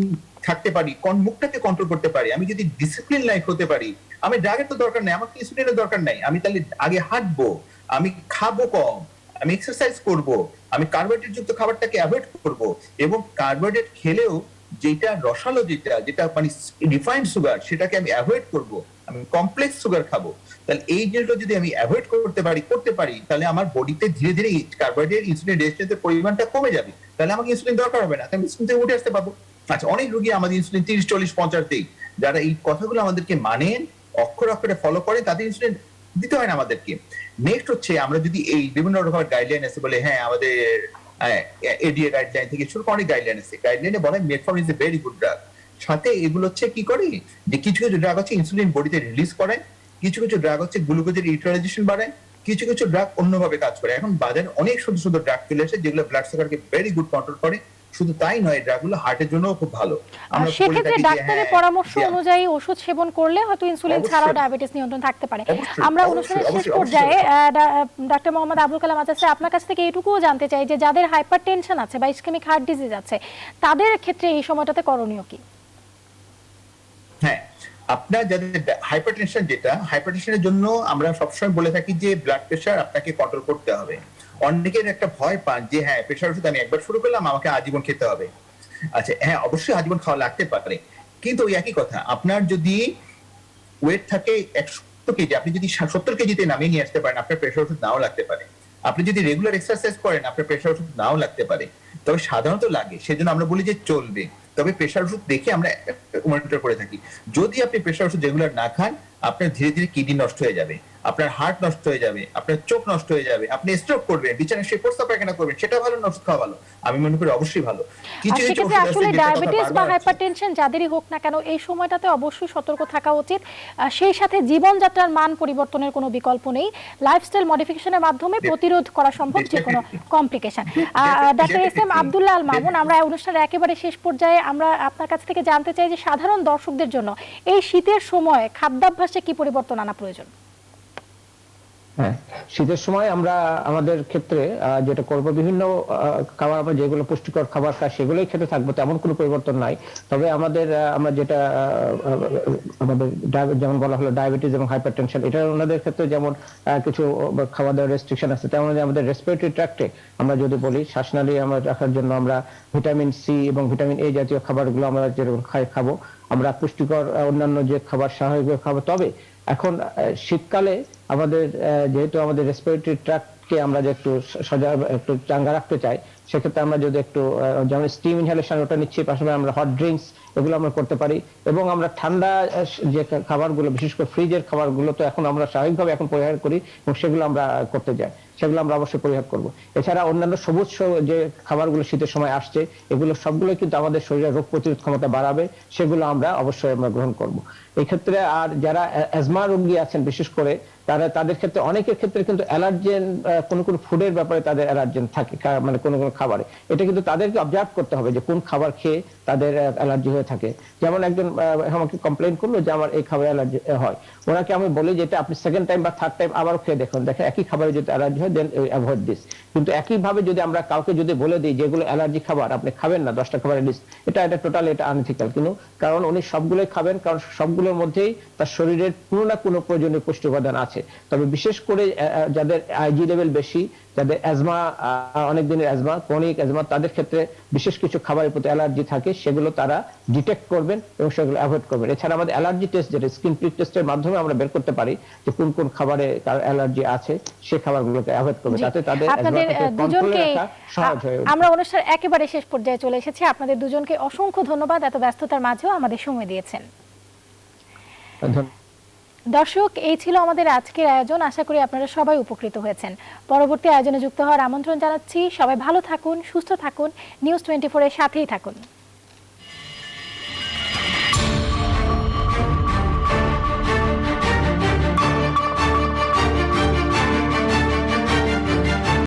থাকতে পারি, মুখটাকে কন্ট্রোল করতে পারি, আমি যদি ডিসিপ্লিন লাইফ হতে পারি, আমি ড্রাগের তো দরকার নাই, আমার ইনসুলিনের দরকার নাই, আমি তাহলে আগে হাঁটবো, আমি খাবো কম, আমি এক্সারসাইজ করব, আমি কার্বোহাইড্রেট যুক্ত খাবারটাকে অ্যাভয়েড করব, এবং কার্বোহাইড্রেট খেলেও যেটা রসালো, যেটা মানে রিফাইন্ড সুগার, সেটাকে আমি অ্যাভয়েড করব, আমি কমপ্লেক্স সুগার খাবো। তাহলে এই জিনিসটা যদি আমি অ্যাভয়েড করতে পারি তাহলে আমার বডিতে ধীরে ধীরে কার্বোহাইড্রেট ইনসুলিন রেজিস্ট্যান্সের পরিমাণটা কমে যাবে, তাহলে আমাকে ইনসুলিন দরকার হবে না, আমি ইনসুলিন থেকে উঠে আসতে পারবো। আচ্ছা, অনেক রোগী আমাদের ইনসুলিন 30, 40, 50 যারা এই কথাগুলো আমাদেরকে মানেন, অক্ষরে অক্ষরে ফলো করে, তাদের ইনসুলিন দিতে হয় না আমাদেরকে। নেক্সট হচ্ছে আমরা যদি এই বিভিন্ন রকমের গাইডলাইন আছে বলে, হ্যাঁ আমাদের এডিএ গাইডলাইন থেকে শুরু করে অনেক গাইডলাইন আছে, গাইডলাইনে বলা হয় metformin is a very good drug. সাথে এগুলো হচ্ছে কি করে, যে কিছু কিছু ড্রাগ হচ্ছে ইনসুলিন বডিতে রিলিজ করে, কিছু কিছু ড্রাগ হচ্ছে গ্লুকোজের ইউটিলাইজেশন বাড়ায়, কিছু কিছু ড্রাগ অন্যভাবে কাজ করে। এখন বাজারে অনেক সুন্দর সুন্দর ড্রাগ চলে আসে যেগুলো ব্লাড সুগারকে ভেরি গুড কন্ট্রোল করে, শুধু তাই নয়, ড্রাগগুলো হার্টের জন্য খুব ভালো। আমরা বলে সেক্ষেত্রে থাকি যে ডাক্তারের হ্যাঁ, পরামর্শ যে অনুযায়ী ওষুধ সেবন করলে হয়তো ইনসুলিন ছাড়াও অবশ্যই, ডায়াবেটিস নিয়ন্ত্রণ থাকতে পারে। অবশ্যই, আমরা অবশ্যই, অনুষ্ঠানের শেষ অবশ্যই, পর্যায়ে অবশ্যই। ডাক্তার মোহাম্মদ আবুল কালাম আজাদ স্যার, আপনার কাছ থেকে এইটুকুও জানতে চাই যে যাদের হাইপারটেনশন আছে বা ইসকেমিক হার্ট ডিজিজ আছে তাদের ক্ষেত্রে এই সময়টাতে করণীয় কি? হ্যাঁ, আপনার যাদের হাইপারটেনশন, যেটা হাইপারটেনশনের জন্য আমরা সবসময় বলে থাকি যে ব্লাড প্রেশার আপনাকে কন্ট্রোল করতে হবে। অনেকের একটা ভয় পান যে হ্যাঁ, প্রেশার ওষুধ আমি একবার শুরু করলাম, আমাকে আজীবন খেতে হবে। আচ্ছা হ্যাঁ, অবশ্যই আজীবন খাওয়া লাগতে পারে, কিন্তু ওই একই কথা, আপনার যদি ওয়েট থাকে 100 কেজি, আপনি যদি 70 কেজিতে নামিয়ে নিয়ে আসতে পারেন, আপনার প্রেশার ওষুধ নাও লাগতে পারে। আপনি যদি রেগুলার এক্সারসাইজ করেন, আপনার প্রেশার ওষুধ নাও লাগতে পারে। তবে সাধারণত লাগে, সেজন্য আমরা বলি যে চলবে। তবে প্রেশার ওষুধ দেখে আমরা মনিটর করে থাকি। যদি আপনি প্রেশার ওষুধ রেগুলার না খান, আপনার ধীরে ধীরে কিডনি নষ্ট হয়ে যাবে, আপনার হার্ট নষ্ট হয়ে যাবে, আপনার চোখ নষ্ট হয়ে যাবে, আপনি স্ট্রোক করবেন, বিছানায় শুয়ে প্রস্তাব পায়খানা করবেন। সেটা ভালো না ওষুধ খাওয়া ভালো? আমি মনে করি অবশ্যই ভালো। কিছু কিছু সেক্ষেত্রে ওষুধ আছে আসলে যেটা কথা ডায়াবেটিস বা বারবার আছে। হাইপারটেনশন যাদেরই হোক না কেন এই সময়টাতে অবশ্যই সতর্ক থাকা উচিত। সেই সাথে জীবনযাত্রার মান পরিবর্তনের কোনো বিকল্প নেই। লাইফস্টাইল মডিফিকেশনের মাধ্যমে প্রতিরোধ করা সম্ভব যে কোনো complication. Doctor S M Abdullah Al Mamun, আমরা অনুষ্ঠানের একেবারে শেষ পর্যায়ে আমরা আপনার কাছ থেকে জানতে চাই যে সাধারণ দর্শকদের জন্য এই শীতের সময় খাদ্যাভ্যাসে কি পরিবর্তন আনা প্রয়োজন? হ্যাঁ, শীতের সময় আমরা আমাদের ক্ষেত্রে যেটা করব, বিভিন্ন খাবার, আমরা যেগুলো পুষ্টিকর খাবার খাই সেগুলোই খেতে থাকবো, তেমন কোনো পরিবর্তন নাই। তবে আমরা যেটা আমাদের যেমন বলা হলো ডায়াবেটিস এবং হাইপারটেনশন, এটা ওনাদের ক্ষেত্রে যেমন কিছু খাওয়া দাওয়ার রেস্ট্রিকশন আছে, তেমন আমাদের রেসপিরেটরি ট্র্যাক্টে আমরা যদি বলি, শ্বাসনালী আমরা রাখার জন্য আমরা ভিটামিন সি এবং ভিটামিন এ জাতীয় খাবারগুলো আমরা যেরকম খাবো। আমরা পুষ্টিকর অন্যান্য যে খাবার স্বাভাবিক খাবো। তবে এখন শীতকালে আমাদের যেহেতু আমাদের রেসপিরেটরি ট্র্যাক্টকে আমরা যে একটু সজাগ, একটু চাঙ্গা রাখতে চাই, সেক্ষেত্রে আমরা যদি একটু যেমন স্টিম ইনহেলেশন ওটা নিচ্ছি, পাশাপাশি আমরা হট ড্রিঙ্কস এগুলো আমরা করতে পারি। এবং আমরা ঠান্ডা যে খাবারগুলো, বিশেষ করে ফ্রিজের খাবারগুলো তো এখন আমরা স্বাভাবিকভাবে এখন পরিহার করি এবং সেগুলো আমরা করতে যাই, সেগুলো আমরা অবশ্যই পরিহার করব। এছাড়া অন্যান্য সবুজ যে খাবারগুলো শীতের সময় আসছে, এগুলো সবগুলো কিন্তু আমাদের শরীরের রোগ প্রতিরোধ ক্ষমতা বাড়াবে, সেগুলো আমরা অবশ্যই আমরা গ্রহণ করব। এই ক্ষেত্রে আর যারা অ্যাজমা রোগী আছেন বিশেষ করে, তাদের ক্ষেত্রে অনেকের ক্ষেত্রে কিন্তু অ্যালার্জেন, কোন কোন ফুডের ব্যাপারে তাদের অ্যালার্জেন থাকে, মানে কোন কোন খাবারে। এটা কিন্তু তাদেরকে অবজার্ভ করতে হবে যে কোন খাবার খেয়ে তাদের অ্যালার্জি হয়ে থাকে। যেমন একজন আমাকে কমপ্লেইন করলো যে আমার এই খাবারে অ্যালার্জি হয়, ওনাকে আমি বলি যে এটা আপনি সেকেন্ড টাইম বা থার্ড টাইম আবারও খেয়ে দেখেন একই খাবারে যদি অ্যালার্জি হয়, দেন অ্যাভয়েড দিস। কিন্তু একইভাবে যদি আমরা কাউকে যদি বলে দিই যেগুলো অ্যালার্জি খাবার আপনি খাবেন না, 10টা খাবারের লিস্ট, এটা টোটালি এটা আনএথিক্যাল। কিন্তু কারণ উনি সবগুলোই খাবেন, কারণ সবগুলোর মধ্যেই তার শরীরের কোনো না কোনো প্রয়োজনীয় পুষ্টি উপাদান আছে। তবে বিশেষ করে যাদের আইজি লেভেল বেশি, যাদের অ্যাজমা, অনেক দিনের অ্যাজমা, ক্রনিক অ্যাজমা, তাদের ক্ষেত্রে বিশেষ কিছু খাবারের প্রতি অ্যালার্জি থাকে, সেগুলো তারা ডিটেক্ট করবেন এবং সেগুলো অ্যাভয়েড করবেন। এছাড়া আমাদের অ্যালার্জি টেস্ট, যেটা স্কিন প্রিক টেস্টের মাধ্যমে আমরা বের করতে পারি যে কোন কোন খাবারে তার অ্যালার্জি আছে, সেই খাবারগুলোকে অ্যাভয়েড করবে, তাতে তাদের অ্যাজমাটাকে কন্ট্রোলে রাখা সহজ হয়ে উঠবে। আমরা অনুষ্ঠান একেবারে শেষ পর্যায়ে চলে এসেছি। আপনাদের দুজনকে অসংখ্য ধন্যবাদ, এত ব্যস্ততার মাঝেও আমাদের সময় দিয়েছেন। দর্শক, এই ছিল আমাদের আজকের আয়োজন। আশা করি আপনারা সবাই উপকৃত হয়েছেন। পরবর্তী আয়োজনে যুক্ত হওয়ার আমন্ত্রণ জানাচ্ছি। সবাই ভালো থাকুন, সুস্থ থাকুন, নিউজ 24 এর সাথেই থাকুন।